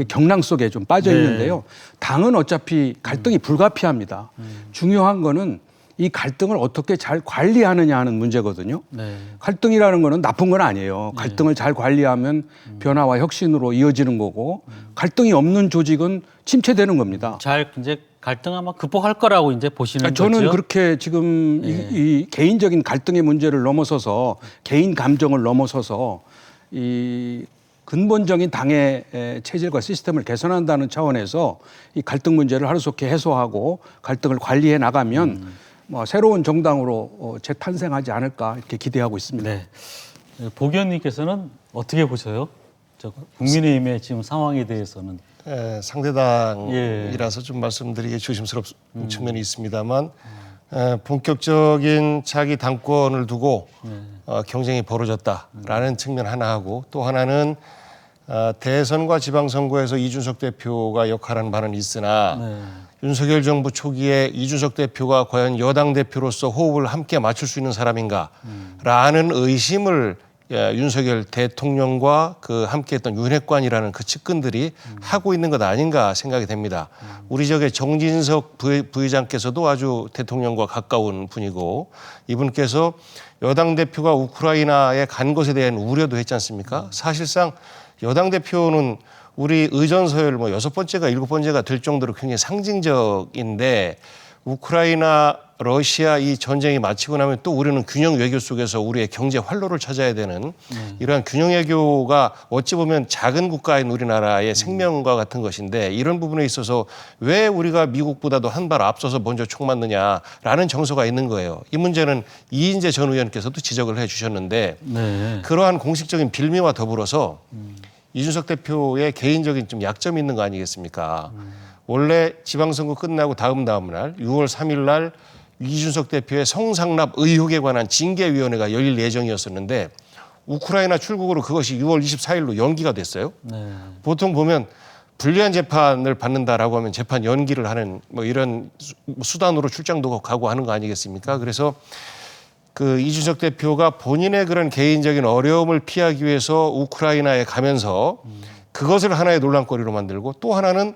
경랑 속에 좀 빠져 있는데요. 당은 어차피 갈등이 불가피합니다. 중요한 거는 이 갈등을 어떻게 잘 관리하느냐 하는 문제거든요. 네. 갈등이라는 거는 나쁜 건 아니에요. 갈등을 잘 관리하면 변화와 혁신으로 이어지는 거고 갈등이 없는 조직은 침체되는 겁니다. 잘 이제 갈등 아마 극복할 거라고 이제 보시는 거죠? 저는 그렇게 지금 이 개인적인 갈등의 문제를 넘어서서 개인 감정을 넘어서서 이 근본적인 당의 체질과 시스템을 개선한다는 차원에서 이 갈등 문제를 하루속히 해소하고 갈등을 관리해 나가면 뭐 새로운 정당으로 재탄생하지 않을까 이렇게 기대하고 있습니다. 네. 복 의원님께서는 어떻게 보세요? 국민의힘의 지금 상황에 대해서는. 상대당이라서 좀 말씀드리기 조심스러운 측면이 있습니다만 본격적인 자기 당권을 두고 경쟁이 벌어졌다라는 측면 하나하고 또 하나는 대선과 지방선거에서 이준석 대표가 역할한 바는 있으나 윤석열 정부 초기에 이준석 대표가 과연 여당 대표로서 호흡을 함께 맞출 수 있는 사람인가라는 의심을 윤석열 대통령과 그 함께했던 윤핵관이라는 그 측근들이 하고 있는 것 아닌가 생각이 됩니다. 우리 적의 정진석 부의장께서도 아주 대통령과 가까운 분이고 이분께서 여당 대표가 우크라이나에 간 것에 대한 우려도 했지 않습니까? 사실상 여당 대표는 우리 의전 서열 뭐 6번째가 7번째가 될 정도로 굉장히 상징적인데 우크라이나 러시아 이 전쟁이 마치고 나면 또 우리는 균형 외교 속에서 우리의 경제 활로를 찾아야 되는 이러한 균형 외교가 어찌 보면 작은 국가인 우리나라의 생명과 같은 것인데 이런 부분에 있어서 왜 우리가 미국보다도 한 발 앞서서 먼저 총 맞느냐라는 정서가 있는 거예요. 이 문제는 이인재 전 의원께서도 지적을 해 주셨는데 그러한 공식적인 빌미와 더불어서 이준석 대표의 개인적인 좀 약점이 있는 거 아니겠습니까? 원래 지방선거 끝나고 다음 날 6월 3일 날 이준석 대표의 성상납 의혹에 관한 징계위원회가 열릴 예정이었었는데 우크라이나 출국으로 그것이 6월 24일로 연기가 됐어요. 보통 보면 불리한 재판을 받는다라고 하면 재판 연기를 하는 뭐 이런 수단으로 출장도 가고 하는 거 아니겠습니까? 그래서 그 이준석 대표가 본인의 그런 개인적인 어려움을 피하기 위해서 우크라이나에 가면서 그것을 하나의 논란거리로 만들고 또 하나는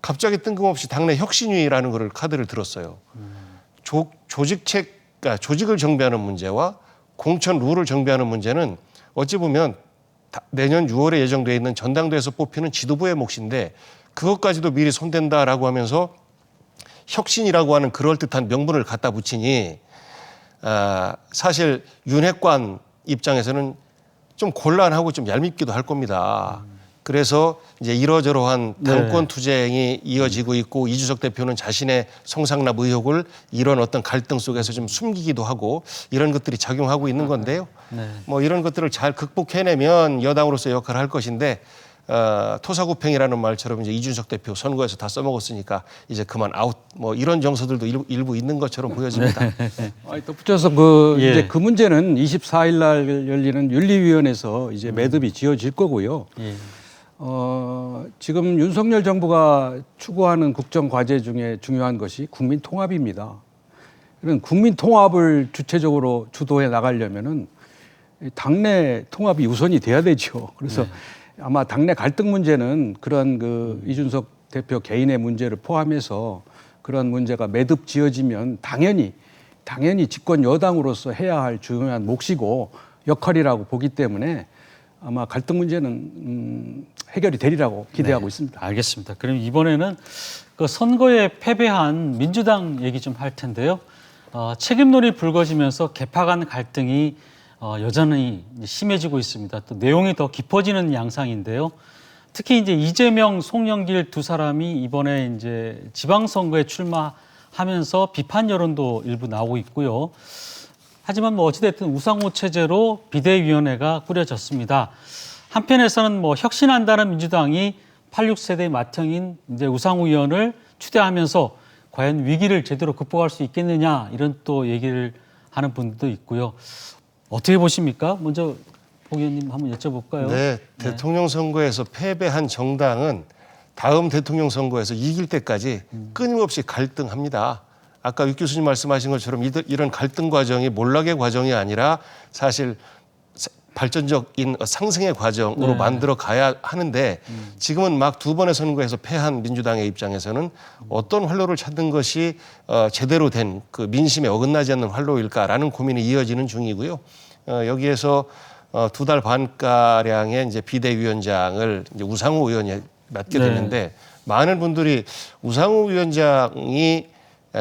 갑자기 뜬금없이 당내 혁신위라는 거를 카드를 들었어요. 조직을 정비하는 문제와 공천 룰을 정비하는 문제는 어찌 보면 내년 6월에 예정되어 있는 전당대회에서 뽑히는 지도부의 몫인데 그것까지도 미리 손댄다라고 하면서 혁신이라고 하는 그럴듯한 명분을 갖다 붙이니 사실 윤핵관 입장에서는 좀 곤란하고 좀 얄밉기도 할 겁니다. 그래서 이제 이러저러한 당권 투쟁이 이어지고 있고 이준석 대표는 자신의 성상납 의혹을 이런 어떤 갈등 속에서 좀 숨기기도 하고 이런 것들이 작용하고 있는 건데요. 뭐 이런 것들을 잘 극복해내면 여당으로서 역할을 할 것인데 토사구팽이라는 말처럼 이제 이준석 대표 선거에서 다 써먹었으니까 이제 그만 아웃 뭐 이런 정서들도 일부 있는 것처럼 보여집니다. 덧붙여서 이제 그 문제는 24일 날 열리는 윤리위원회에서 이제 매듭이 지어질 거고요. 지금 윤석열 정부가 추구하는 국정 과제 중에 중요한 것이 국민 통합입니다. 이런 국민 통합을 주체적으로 주도해 나가려면은 당내 통합이 우선이 돼야 되죠. 그래서 아마 당내 갈등 문제는 그런 그 이준석 대표 개인의 문제를 포함해서 그런 문제가 매듭 지어지면 당연히 집권 여당으로서 해야 할 중요한 몫이고 역할이라고 보기 때문에 아마 갈등 문제는 해결이 되리라고 기대하고 있습니다. 알겠습니다. 그럼 이번에는 그 선거에 패배한 민주당 얘기 좀 할 텐데요. 책임론이 불거지면서 개파 간 갈등이 여전히 심해지고 있습니다. 또 내용이 더 깊어지는 양상인데요. 특히 이제 이재명, 송영길 두 사람이 이번에 이제 지방선거에 출마하면서 비판 여론도 일부 나오고 있고요. 하지만 뭐 어찌됐든 우상호 체제로 비대위원회가 꾸려졌습니다. 한편에서는 뭐 혁신한다는 민주당이 86세대 맏형인 이제 우상호 의원을 추대하면서 과연 위기를 제대로 극복할 수 있겠느냐 이런 또 얘기를 하는 분들도 있고요. 어떻게 보십니까? 먼저 복 의원님 한번 여쭤볼까요? 네, 대통령 선거에서 패배한 정당은 다음 대통령 선거에서 이길 때까지 끊임없이 갈등합니다. 아까 육 교수님 말씀하신 것처럼 이런 갈등 과정이 몰락의 과정이 아니라 사실 발전적인 상승의 과정으로 만들어 가야 하는데 지금은 막 두 번의 선거에서 패한 민주당의 입장에서는 어떤 활로를 찾는 것이 제대로 된 그 민심에 어긋나지 않는 활로일까라는 고민이 이어지는 중이고요. 여기에서 2달 반가량의 이제 비대위원장을 이제 우상호 의원이 맡게 됐는데 많은 분들이 우상호 위원장이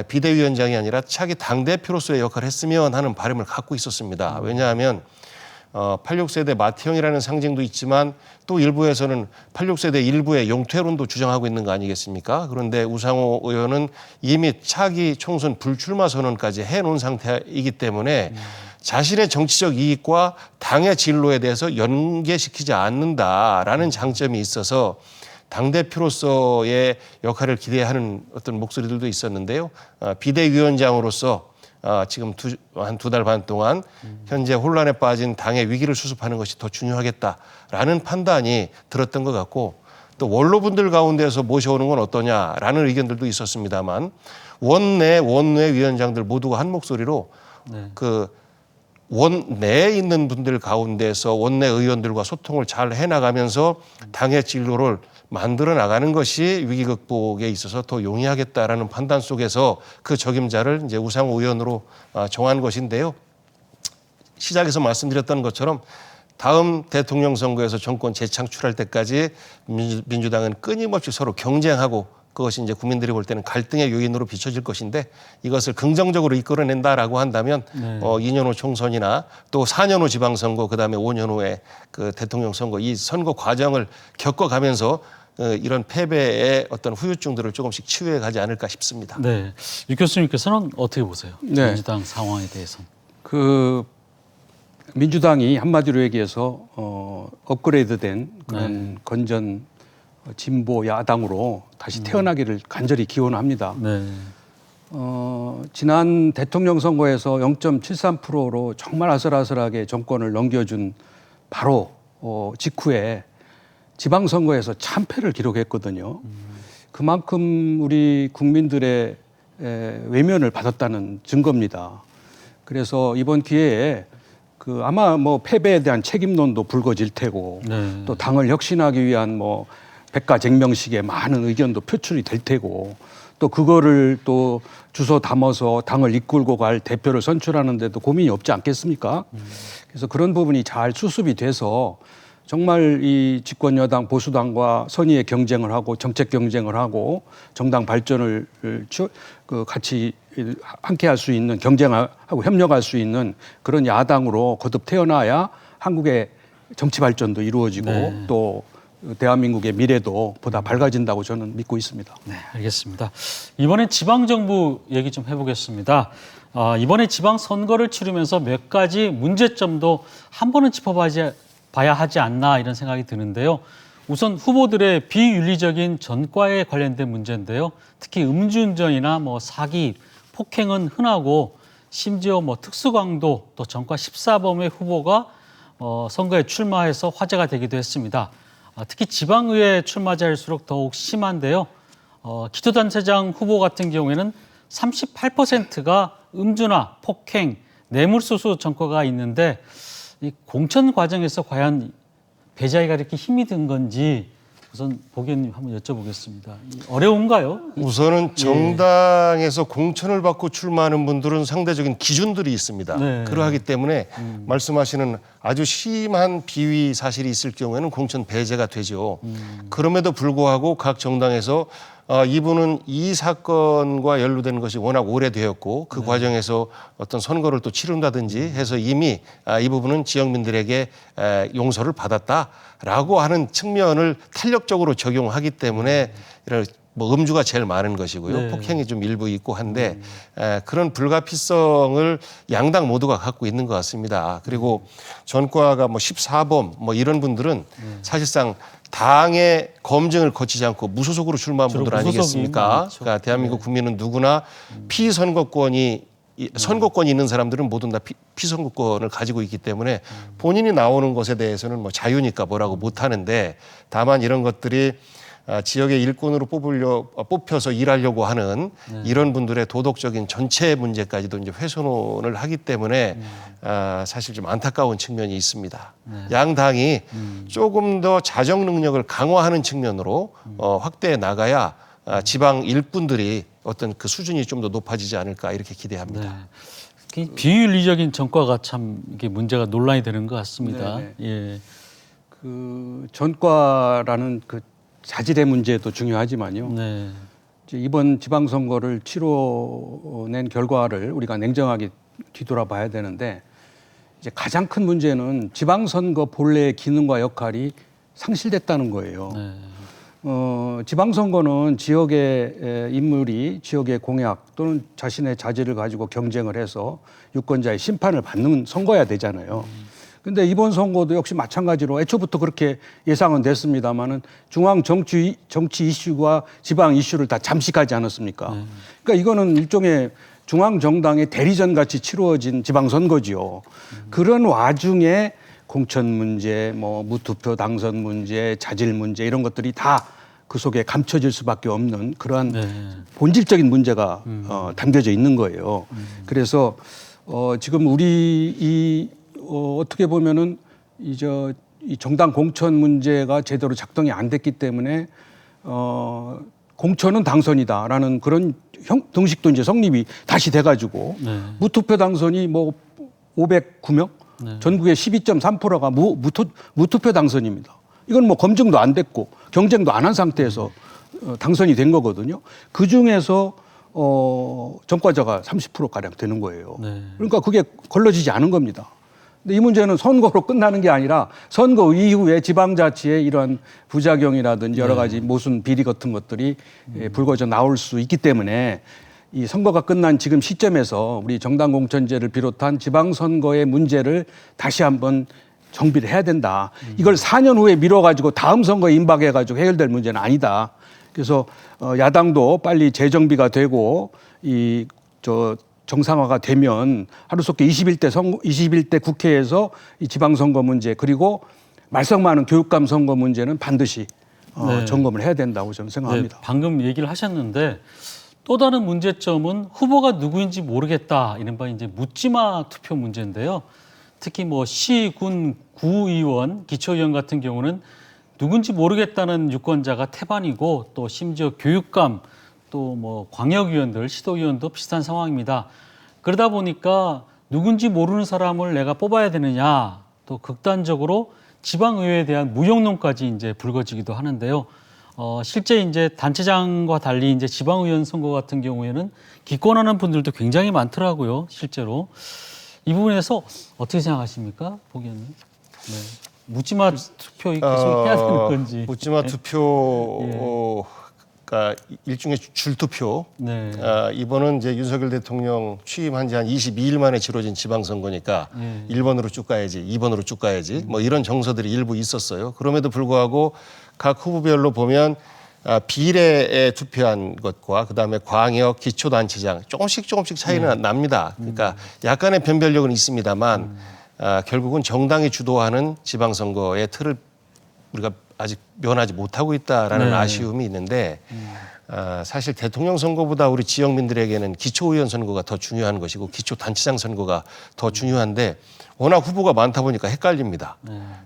비대위원장이 아니라 차기 당대표로서의 역할을 했으면 하는 바람을 갖고 있었습니다. 왜냐하면 86세대 맏형이라는 상징도 있지만 또 일부에서는 86세대 일부의 용퇴론도 주장하고 있는 거 아니겠습니까? 그런데 우상호 의원은 이미 차기 총선 불출마 선언까지 해놓은 상태이기 때문에 자신의 정치적 이익과 당의 진로에 대해서 연계시키지 않는다라는 장점이 있어서 당대표로서의 역할을 기대하는 어떤 목소리들도 있었는데요. 비대위원장으로서 지금 한 2달 반 동안 현재 혼란에 빠진 당의 위기를 수습하는 것이 더 중요하겠다라는 판단이 들었던 것 같고 또 원로분들 가운데서 모셔오는 건 어떠냐라는 의견들도 있었습니다만 원내 위원장들 모두가 한 목소리로 그 원내에 있는 분들 가운데서 원내 의원들과 소통을 잘 해나가면서 당의 진로를 만들어 나가는 것이 위기 극복에 있어서 더 용이하겠다라는 판단 속에서 그 적임자를 이제 우상호 의원으로 정한 것인데요. 시작에서 말씀드렸던 것처럼 다음 대통령 선거에서 정권 재창출할 때까지 민주당은 끊임없이 서로 경쟁하고 그것이 이제 국민들이 볼 때는 갈등의 요인으로 비춰질 것인데 이것을 긍정적으로 이끌어낸다라고 한다면 2년 후 총선이나 또 4년 후 지방선거 그다음에 5년 후에 그 대통령 선거 이 선거 과정을 겪어가면서 이런 패배의 어떤 후유증들을 조금씩 치유해 가지 않을까 싶습니다. 네, 유 교수님께서는 어떻게 보세요? 네. 민주당 상황에 대해서는. 그 민주당이 한마디로 얘기해서 업그레이드된 그런 건전 진보 야당으로 다시 태어나기를 간절히 기원합니다. 네. 지난 대통령 선거에서 0.73%로 정말 아슬아슬하게 정권을 넘겨준 바로 직후에 지방선거에서 참패를 기록했거든요. 그만큼 우리 국민들의 외면을 받았다는 증거입니다. 그래서 이번 기회에 그 아마 뭐 패배에 대한 책임론도 불거질 테고 또 당을 혁신하기 위한 뭐 백가쟁명식의 많은 의견도 표출이 될 테고 또 그거를 또 주워 담아서 당을 이끌고 갈 대표를 선출하는 데도 고민이 없지 않겠습니까? 그래서 그런 부분이 잘 수습이 돼서 정말 이 집권 여당 보수당과 선의의 경쟁을 하고 정책 경쟁을 하고 정당 발전을 같이 함께 할 수 있는 경쟁하고 협력할 수 있는 그런 야당으로 거듭 태어나야 한국의 정치 발전도 이루어지고 또 대한민국의 미래도 보다 밝아진다고 저는 믿고 있습니다. 네, 알겠습니다. 이번엔 지방정부 얘기 좀 해보겠습니다. 이번에 지방선거를 치르면서 몇 가지 문제점도 한 번은 짚어봐야 하지 않나 이런 생각이 드는데요. 우선 후보들의 비윤리적인 전과에 관련된 문제인데요. 특히 음주운전이나 뭐 사기, 폭행은 흔하고 심지어 뭐 특수강도 또 전과 14범의 후보가 선거에 출마해서 화제가 되기도 했습니다. 특히 지방의회 출마자일수록 더욱 심한데요. 기초단체장 후보 같은 경우에는 38%가 음주나 폭행, 뇌물수수 전과가 있는데 이 공천 과정에서 과연 배자이가 이렇게 힘이 든 건지 우선 복 의원님 한번 여쭤보겠습니다. 어려운가요? 우선은 정당에서 공천을 받고 출마하는 분들은 상대적인 기준들이 있습니다. 네. 그러하기 때문에 말씀하시는 아주 심한 비위 사실이 있을 경우에는 공천 배제가 되죠. 그럼에도 불구하고 각 정당에서 이분은 이 사건과 연루된 것이 워낙 오래되었고 그 과정에서 어떤 선거를 또 치른다든지 해서 이미 이 부분은 지역민들에게 용서를 받았다라고 하는 측면을 탄력적으로 적용하기 때문에 이런 뭐 음주가 제일 많은 것이고요. 네. 폭행이 좀 일부 있고 한데 그런 불가피성을 양당 모두가 갖고 있는 것 같습니다. 그리고 전과가 뭐 14범 뭐 이런 분들은 사실상 당의 검증을 거치지 않고 무소속으로 출마한 주로 분들 아니겠습니까? 무소속이 그러니까 대한민국 국민은 누구나 피선거권이 선거권이 있는 사람들은 모두 다 피선거권을 가지고 있기 때문에 본인이 나오는 것에 대해서는 뭐 자유니까 뭐라고 못하는데 다만 이런 것들이 지역의 일꾼으로 뽑혀서 일하려고 하는 이런 분들의 도덕적인 전체 문제까지도 이제 훼손을 하기 때문에 사실 좀 안타까운 측면이 있습니다. 양 당이 조금 더 자정 능력을 강화하는 측면으로 확대해 나가야 지방 일꾼들이 어떤 그 수준이 좀 더 높아지지 않을까 이렇게 기대합니다. 네. 비윤리적인 전과가 참 이게 문제가 논란이 되는 것 같습니다. 네네. 예. 그 전과라는 그 자질의 문제도 중요하지만요. 네. 이제 이번 지방선거를 치러낸 결과를 우리가 냉정하게 뒤돌아봐야 되는데 이제 가장 큰 문제는 지방선거 본래의 기능과 역할이 상실됐다는 거예요. 네. 지방선거는 지역의 인물이 지역의 공약 또는 자신의 자질을 가지고 경쟁을 해서 유권자의 심판을 받는 선거야 되잖아요. 근데 이번 선거도 역시 마찬가지로 애초부터 그렇게 예상은 됐습니다만은 중앙 정치 이슈와 지방 이슈를 다 잠식하지 않았습니까? 그러니까 이거는 일종의 중앙 정당의 대리전 같이 치루어진 지방 선거지요. 그런 와중에 공천 문제, 뭐 무투표 당선 문제, 자질 문제 이런 것들이 다 그 속에 감춰질 수밖에 없는 그러한 본질적인 문제가 담겨져 있는 거예요. 그래서 지금 우리 어떻게 보면은 이 정당 공천 문제가 제대로 작동이 안 됐기 때문에 공천은 당선이다라는 그런 등식도 이제 성립이 다시 돼가지고 무투표 당선이 뭐 509명 전국의 12.3%가 무투표 당선입니다. 이건 뭐 검증도 안 됐고 경쟁도 안 한 상태에서 당선이 된 거거든요. 그 중에서 전과자가 30%가량 되는 거예요. 그러니까 그게 걸러지지 않은 겁니다. 근데 이 문제는 선거로 끝나는 게 아니라 선거 이후에 지방자치의 이러한 부작용이라든지 여러 가지 모순 비리 같은 것들이 불거져 나올 수 있기 때문에 이 선거가 끝난 지금 시점에서 우리 정당 공천제를 비롯한 지방선거의 문제를 다시 한번 정비를 해야 된다. 이걸 4년 후에 미뤄가지고 다음 선거에 임박해가지고 해결될 문제는 아니다. 그래서 야당도 빨리 재정비가 되고 정상화가 되면 하루속히 21대 국회에서 이 지방선거 문제 그리고 말썽 많은 교육감 선거 문제는 반드시 점검을 해야 된다고 저는 생각합니다. 네, 방금 얘기를 하셨는데 또 다른 문제점은 후보가 누구인지 모르겠다. 이른바 이제 묻지마 투표 문제인데요. 특히 뭐 시, 군, 구의원, 기초의원 같은 경우는 누군지 모르겠다는 유권자가 태반이고 또 심지어 교육감 또 뭐 광역위원들, 시도위원도 비슷한 상황입니다. 그러다 보니까 누군지 모르는 사람을 내가 뽑아야 되느냐 또 극단적으로 지방의회에 대한 무용론까지 이제 불거지기도 하는데요. 실제 이제 단체장과 달리 이제 지방의원 선거 같은 경우에는 기권하는 분들도 굉장히 많더라고요. 실제로. 이 부분에서 어떻게 생각하십니까? 보기에는. 네. 묻지마 투표 계속 해야 되는 건지. 묻지마 투표가 일종의 줄투표. 네. 이번은 이제 윤석열 대통령 취임한 지 한 22일 만에 치러진 지방선거니까 1번으로 쭉 가야지, 2번으로 쭉 가야지 뭐 이런 정서들이 일부 있었어요. 그럼에도 불구하고 각 후보별로 보면 비례에 투표한 것과 그다음에 광역 기초단체장 조금씩 차이는 납니다. 그러니까 약간의 변별력은 있습니다만 결국은 정당이 주도하는 지방선거의 틀을 우리가 아직 면하지 못하고 있다라는 아쉬움이 있는데 사실 대통령 선거보다 우리 지역민들에게는 기초의원 선거가 더 중요한 것이고 기초단체장 선거가 더 중요한데 워낙 후보가 많다 보니까 헷갈립니다.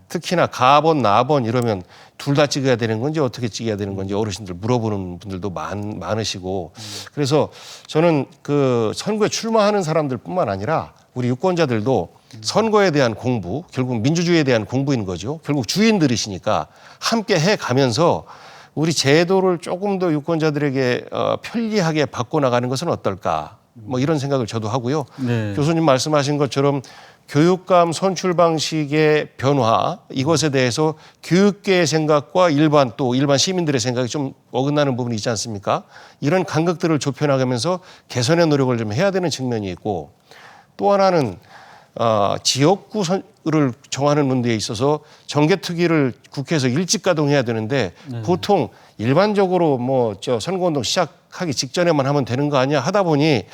특히나 가번, 나번 이러면 둘 다 찍어야 되는 건지 어떻게 찍어야 되는 건지 어르신들 물어보는 분들도 많으시고 그래서 저는 그 선거에 출마하는 사람들뿐만 아니라 우리 유권자들도 선거에 대한 공부, 결국 민주주의에 대한 공부인 거죠. 결국 주인들이시니까 함께 해가면서 우리 제도를 조금 더 유권자들에게 편리하게 바꿔나가는 것은 어떨까? 뭐 이런 생각을 저도 하고요. 교수님 말씀하신 것처럼 교육감 선출 방식의 변화, 이것에 대해서 교육계의 생각과 일반 시민들의 생각이 좀 어긋나는 부분이 있지 않습니까? 이런 간극들을 좁혀나가면서 개선의 노력을 좀 해야 되는 측면이 있고, 또 하나는 지역구를 정하는 문제에 있어서 정개특위를 국회에서 일찍 가동해야 되는데 보통 일반적으로 선거운동 시작하기 직전에만 하면 되는 거 아니야 하다 보니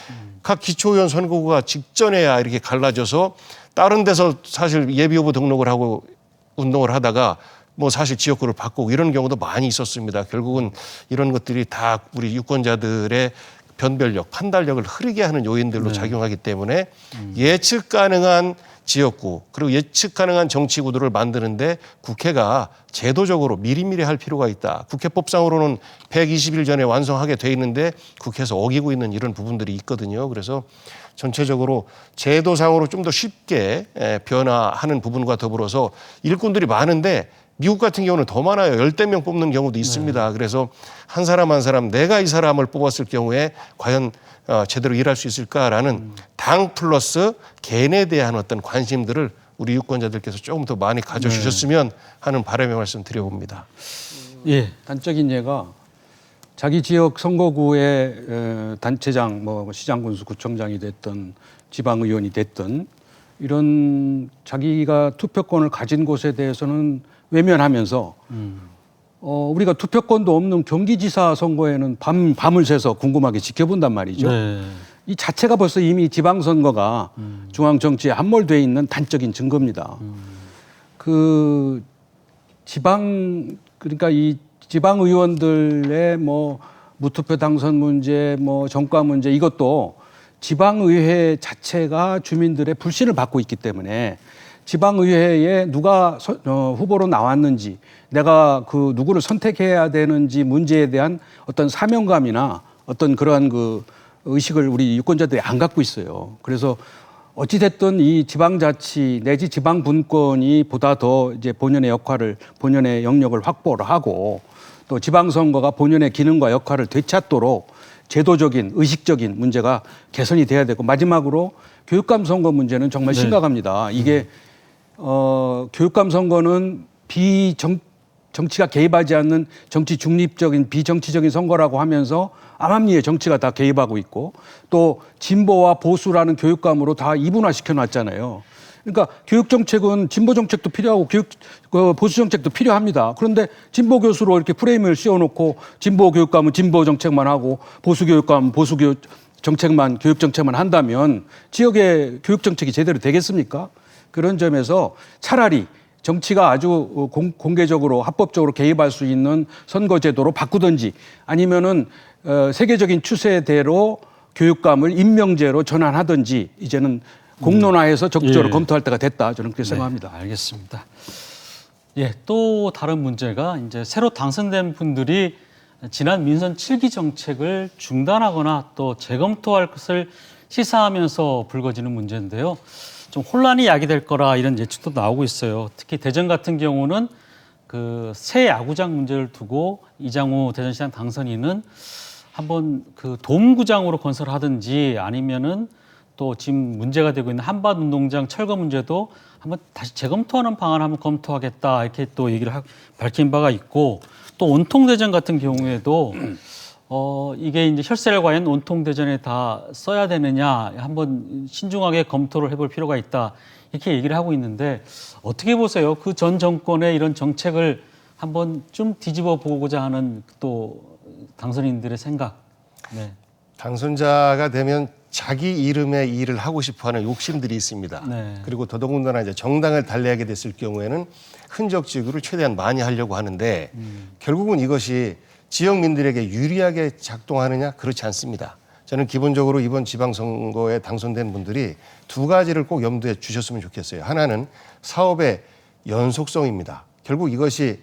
각 기초의원 선거구가 직전에야 이렇게 갈라져서 다른 데서 사실 예비후보 등록을 하고 운동을 하다가 사실 지역구를 바꾸고 이런 경우도 많이 있었습니다. 결국은 이런 것들이 다 우리 유권자들의 변별력, 판단력을 흐리게 하는 요인들로 작용하기 때문에 예측 가능한 지역구 그리고 예측 가능한 정치구도를 만드는데 국회가 제도적으로 미리미리 할 필요가 있다. 국회법상으로는 120일 전에 완성하게 돼 있는데 국회에서 어기고 있는 이런 부분들이 있거든요. 그래서 전체적으로 제도상으로 좀 더 쉽게 변화하는 부분과 더불어서 일꾼들이 많은데 미국 같은 경우는 더 많아요. 10대 명 뽑는 경우도 있습니다. 그래서 한 사람 한 사람 내가 이 사람을 뽑았을 경우에 과연 제대로 일할 수 있을까라는 당 플러스 개인에 대한 어떤 관심들을 우리 유권자들께서 조금 더 많이 가져주셨으면 하는 바람의 말씀 드려봅니다. 예. 단적인 예가 자기 지역 선거구의 단체장, 시장군수, 구청장이 됐든 지방의원이 됐든 이런 자기가 투표권을 가진 곳에 대해서는 외면하면서 우리가 투표권도 없는 경기지사 선거에는 밤을 새서 궁금하게 지켜본단 말이죠. 네. 이 자체가 벌써 이미 지방선거가 중앙 정치에 함몰돼 있는 단적인 증거입니다. 그러니까 이 지방 의원들의 무투표 당선 문제, 정가 문제 이것도 지방의회 자체가 주민들의 불신을 받고 있기 때문에 지방의회에 누가 후보로 나왔는지 내가 그 누구를 선택해야 되는지 문제에 대한 어떤 사명감이나 어떤 그러한 그 의식을 우리 유권자들이 안 갖고 있어요. 그래서 어찌됐든 이 지방자치 내지 지방분권이 보다 더 이제 본연의 역할을, 본연의 영역을 확보를 하고 또 지방선거가 본연의 기능과 역할을 되찾도록 제도적인, 의식적인 문제가 개선이 돼야 되고 마지막으로 교육감 선거 문제는 정말 심각합니다. 이게 교육감 선거는 정치가 개입하지 않는 정치 중립적인 비정치적인 선거라고 하면서 암암리에 정치가 다 개입하고 있고 또 진보와 보수라는 교육감으로 다 이분화시켜 놨잖아요. 그러니까 교육 정책은 진보 정책도 필요하고 보수 정책도 필요합니다. 그런데 진보 교수로 이렇게 프레임을 씌워놓고 진보 교육감은 진보 정책만 하고 보수 교육감은 보수 정책만 교육 정책만 한다면 지역의 교육 정책이 제대로 되겠습니까? 그런 점에서 차라리 정치가 아주 공개적으로 합법적으로 개입할 수 있는 선거제도로 바꾸든지 아니면은 세계적인 추세대로 교육감을 임명제로 전환하든지 이제는 공론화해서 적극적으로 검토할 때가 됐다. 저는 그렇게 생각합니다. 알겠습니다. 예, 또 다른 문제가 이제 새로 당선된 분들이 지난 민선 7기 정책을 중단하거나 또 재검토할 것을 시사하면서 불거지는 문제인데요. 좀 혼란이 야기될 거라 이런 예측도 나오고 있어요. 특히 대전 같은 경우는 그 새 야구장 문제를 두고 이장우 대전시장 당선인은 한번 그 돔구장으로 건설하든지 아니면은 또 지금 문제가 되고 있는 한밭운동장 철거 문제도 한번 다시 재검토하는 방안을 한번 검토하겠다 이렇게 또 얘기를 밝힌 바가 있고 또 온통대전 같은 경우에도 이게 이제 혈세를 과연 온통대전에 다 써야 되느냐 한번 신중하게 검토를 해볼 필요가 있다 이렇게 얘기를 하고 있는데 어떻게 보세요? 그 전 정권의 이런 정책을 한번 좀 뒤집어 보고자 하는 또 당선인들의 생각. 네. 당선자가 되면 자기 이름의 일을 하고 싶어하는 욕심들이 있습니다. 네. 그리고 더더군다나 이제 정당을 달리하게 됐을 경우에는 흔적지구를 최대한 많이 하려고 하는데 결국은 이것이 지역민들에게 유리하게 작동하느냐 그렇지 않습니다. 저는 기본적으로 이번 지방선거에 당선된 분들이 두 가지를 꼭 염두에 주셨으면 좋겠어요. 하나는 사업의 연속성입니다. 결국 이것이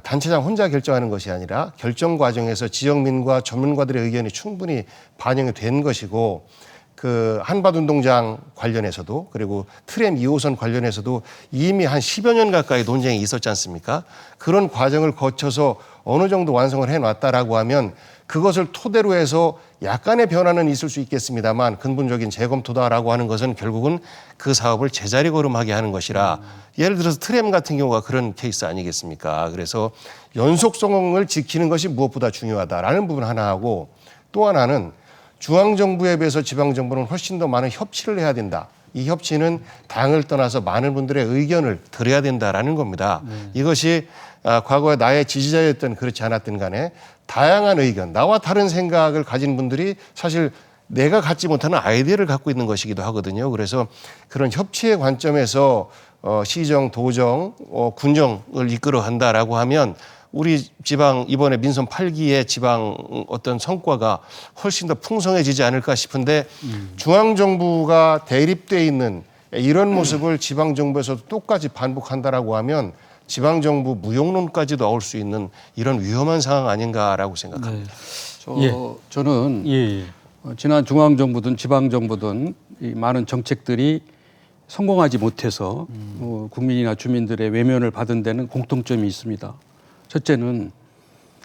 단체장 혼자 결정하는 것이 아니라 결정 과정에서 지역민과 전문가들의 의견이 충분히 반영이 된 것이고 그 한밭운동장 관련해서도 그리고 트램 2호선 관련해서도 이미 한 10여 년 가까이 논쟁이 있었지 않습니까? 그런 과정을 거쳐서 어느 정도 완성을 해놨다라고 하면 그것을 토대로 해서 약간의 변화는 있을 수 있겠습니다만 근본적인 재검토다라고 하는 것은 결국은 그 사업을 제자리 걸음하게 하는 것이라 예를 들어서 트램 같은 경우가 그런 케이스 아니겠습니까? 그래서 연속성을 지키는 것이 무엇보다 중요하다라는 부분 하나 하고 또 하나는 중앙정부에 비해서 지방정부는 훨씬 더 많은 협치를 해야 된다. 이 협치는 당을 떠나서 많은 분들의 의견을 들어야 된다라는 겁니다. 이것이 과거에 나의 지지자였던 그렇지 않았든 간에 다양한 의견, 나와 다른 생각을 가진 분들이 사실 내가 갖지 못하는 아이디어를 갖고 있는 것이기도 하거든요. 그래서 그런 협치의 관점에서 시정, 도정, 군정을 이끌어 간다라고 하면 우리 지방 이번에 민선 8기의 지방 어떤 성과가 훨씬 더 풍성해지지 않을까 싶은데 중앙정부가 대립돼 있는 이런 모습을 지방정부에서도 똑같이 반복한다라고 하면 지방정부 무용론까지 나올 수 있는 이런 위험한 상황 아닌가라고 생각합니다. 저는 지난 중앙정부든 지방정부든 이 많은 정책들이 성공하지 못해서 국민이나 주민들의 외면을 받은 데는 공통점이 있습니다. 첫째는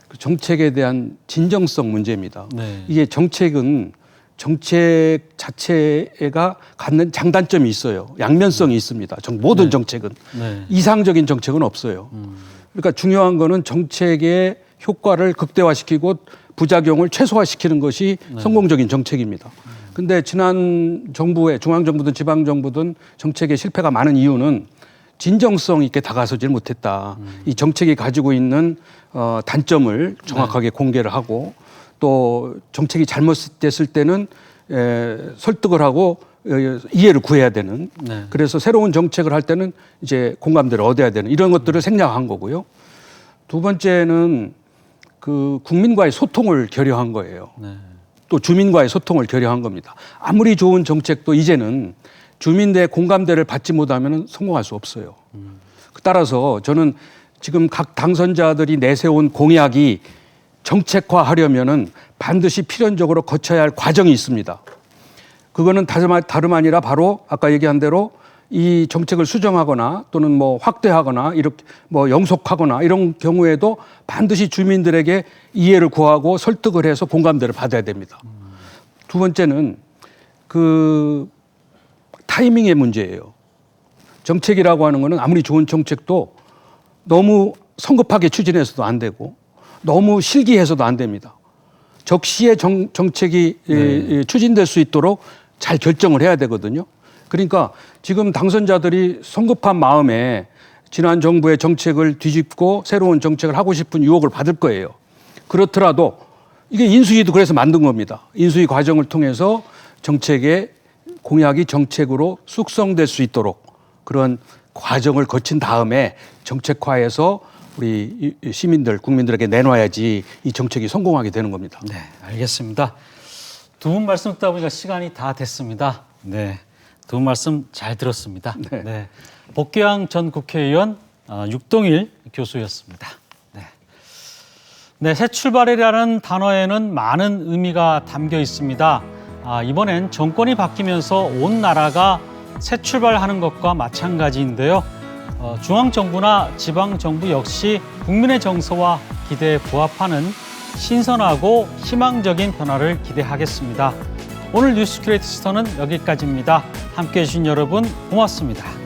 그 정책에 대한 진정성 문제입니다. 이게 정책은 정책 자체가 갖는 장단점이 있어요. 양면성이 있습니다. 모든 정책은. 이상적인 정책은 없어요. 그러니까 중요한 거는 정책의 효과를 극대화시키고 부작용을 최소화시키는 것이 성공적인 정책입니다. 근데 지난 정부의 중앙정부든 지방정부든 정책의 실패가 많은 이유는 진정성 있게 다가서질 못했다. 이 정책이 가지고 있는 단점을 정확하게 공개를 하고 또 정책이 잘못됐을 때는 설득을 하고 이해를 구해야 되는 그래서 새로운 정책을 할 때는 이제 공감대를 얻어야 되는 이런 것들을 생략한 거고요. 두 번째는 그 국민과의 소통을 결여한 거예요. 또 주민과의 소통을 결여한 겁니다. 아무리 좋은 정책도 이제는 주민들의 공감대를 받지 못하면 성공할 수 없어요. 따라서 저는 지금 각 당선자들이 내세운 공약이 정책화하려면은 반드시 필연적으로 거쳐야 할 과정이 있습니다. 그거는 다름 아니라 바로 아까 얘기한 대로 이 정책을 수정하거나 또는 뭐 확대하거나 이렇게 뭐 영속하거나 이런 경우에도 반드시 주민들에게 이해를 구하고 설득을 해서 공감대를 받아야 됩니다. 두 번째는 그 타이밍의 문제예요. 정책이라고 하는 거는 아무리 좋은 정책도 너무 성급하게 추진해서도 안 되고 너무 실기해서도 안 됩니다. 적시에 정책이 추진될 수 있도록 잘 결정을 해야 되거든요. 그러니까 지금 당선자들이 성급한 마음에 지난 정부의 정책을 뒤집고 새로운 정책을 하고 싶은 유혹을 받을 거예요. 그렇더라도 이게 인수위도 그래서 만든 겁니다. 인수위 과정을 통해서 정책의 공약이 정책으로 숙성될 수 있도록 그런 과정을 거친 다음에 정책화해서 우리 시민들, 국민들에게 내놔야지 이 정책이 성공하게 되는 겁니다. 네, 알겠습니다. 두 분 말씀 듣다 보니까 시간이 다 됐습니다. 네, 두 분 말씀 잘 들었습니다. 네. 복귀왕 전 국회의원 육동일 교수였습니다. 네, 새 출발이라는 단어에는 많은 의미가 담겨 있습니다. 이번엔 정권이 바뀌면서 온 나라가 새 출발하는 것과 마찬가지인데요. 중앙정부나 지방정부 역시 국민의 정서와 기대에 부합하는 신선하고 희망적인 변화를 기대하겠습니다. 오늘 뉴스 큐레이터 시선은 여기까지입니다. 함께해 주신 여러분 고맙습니다.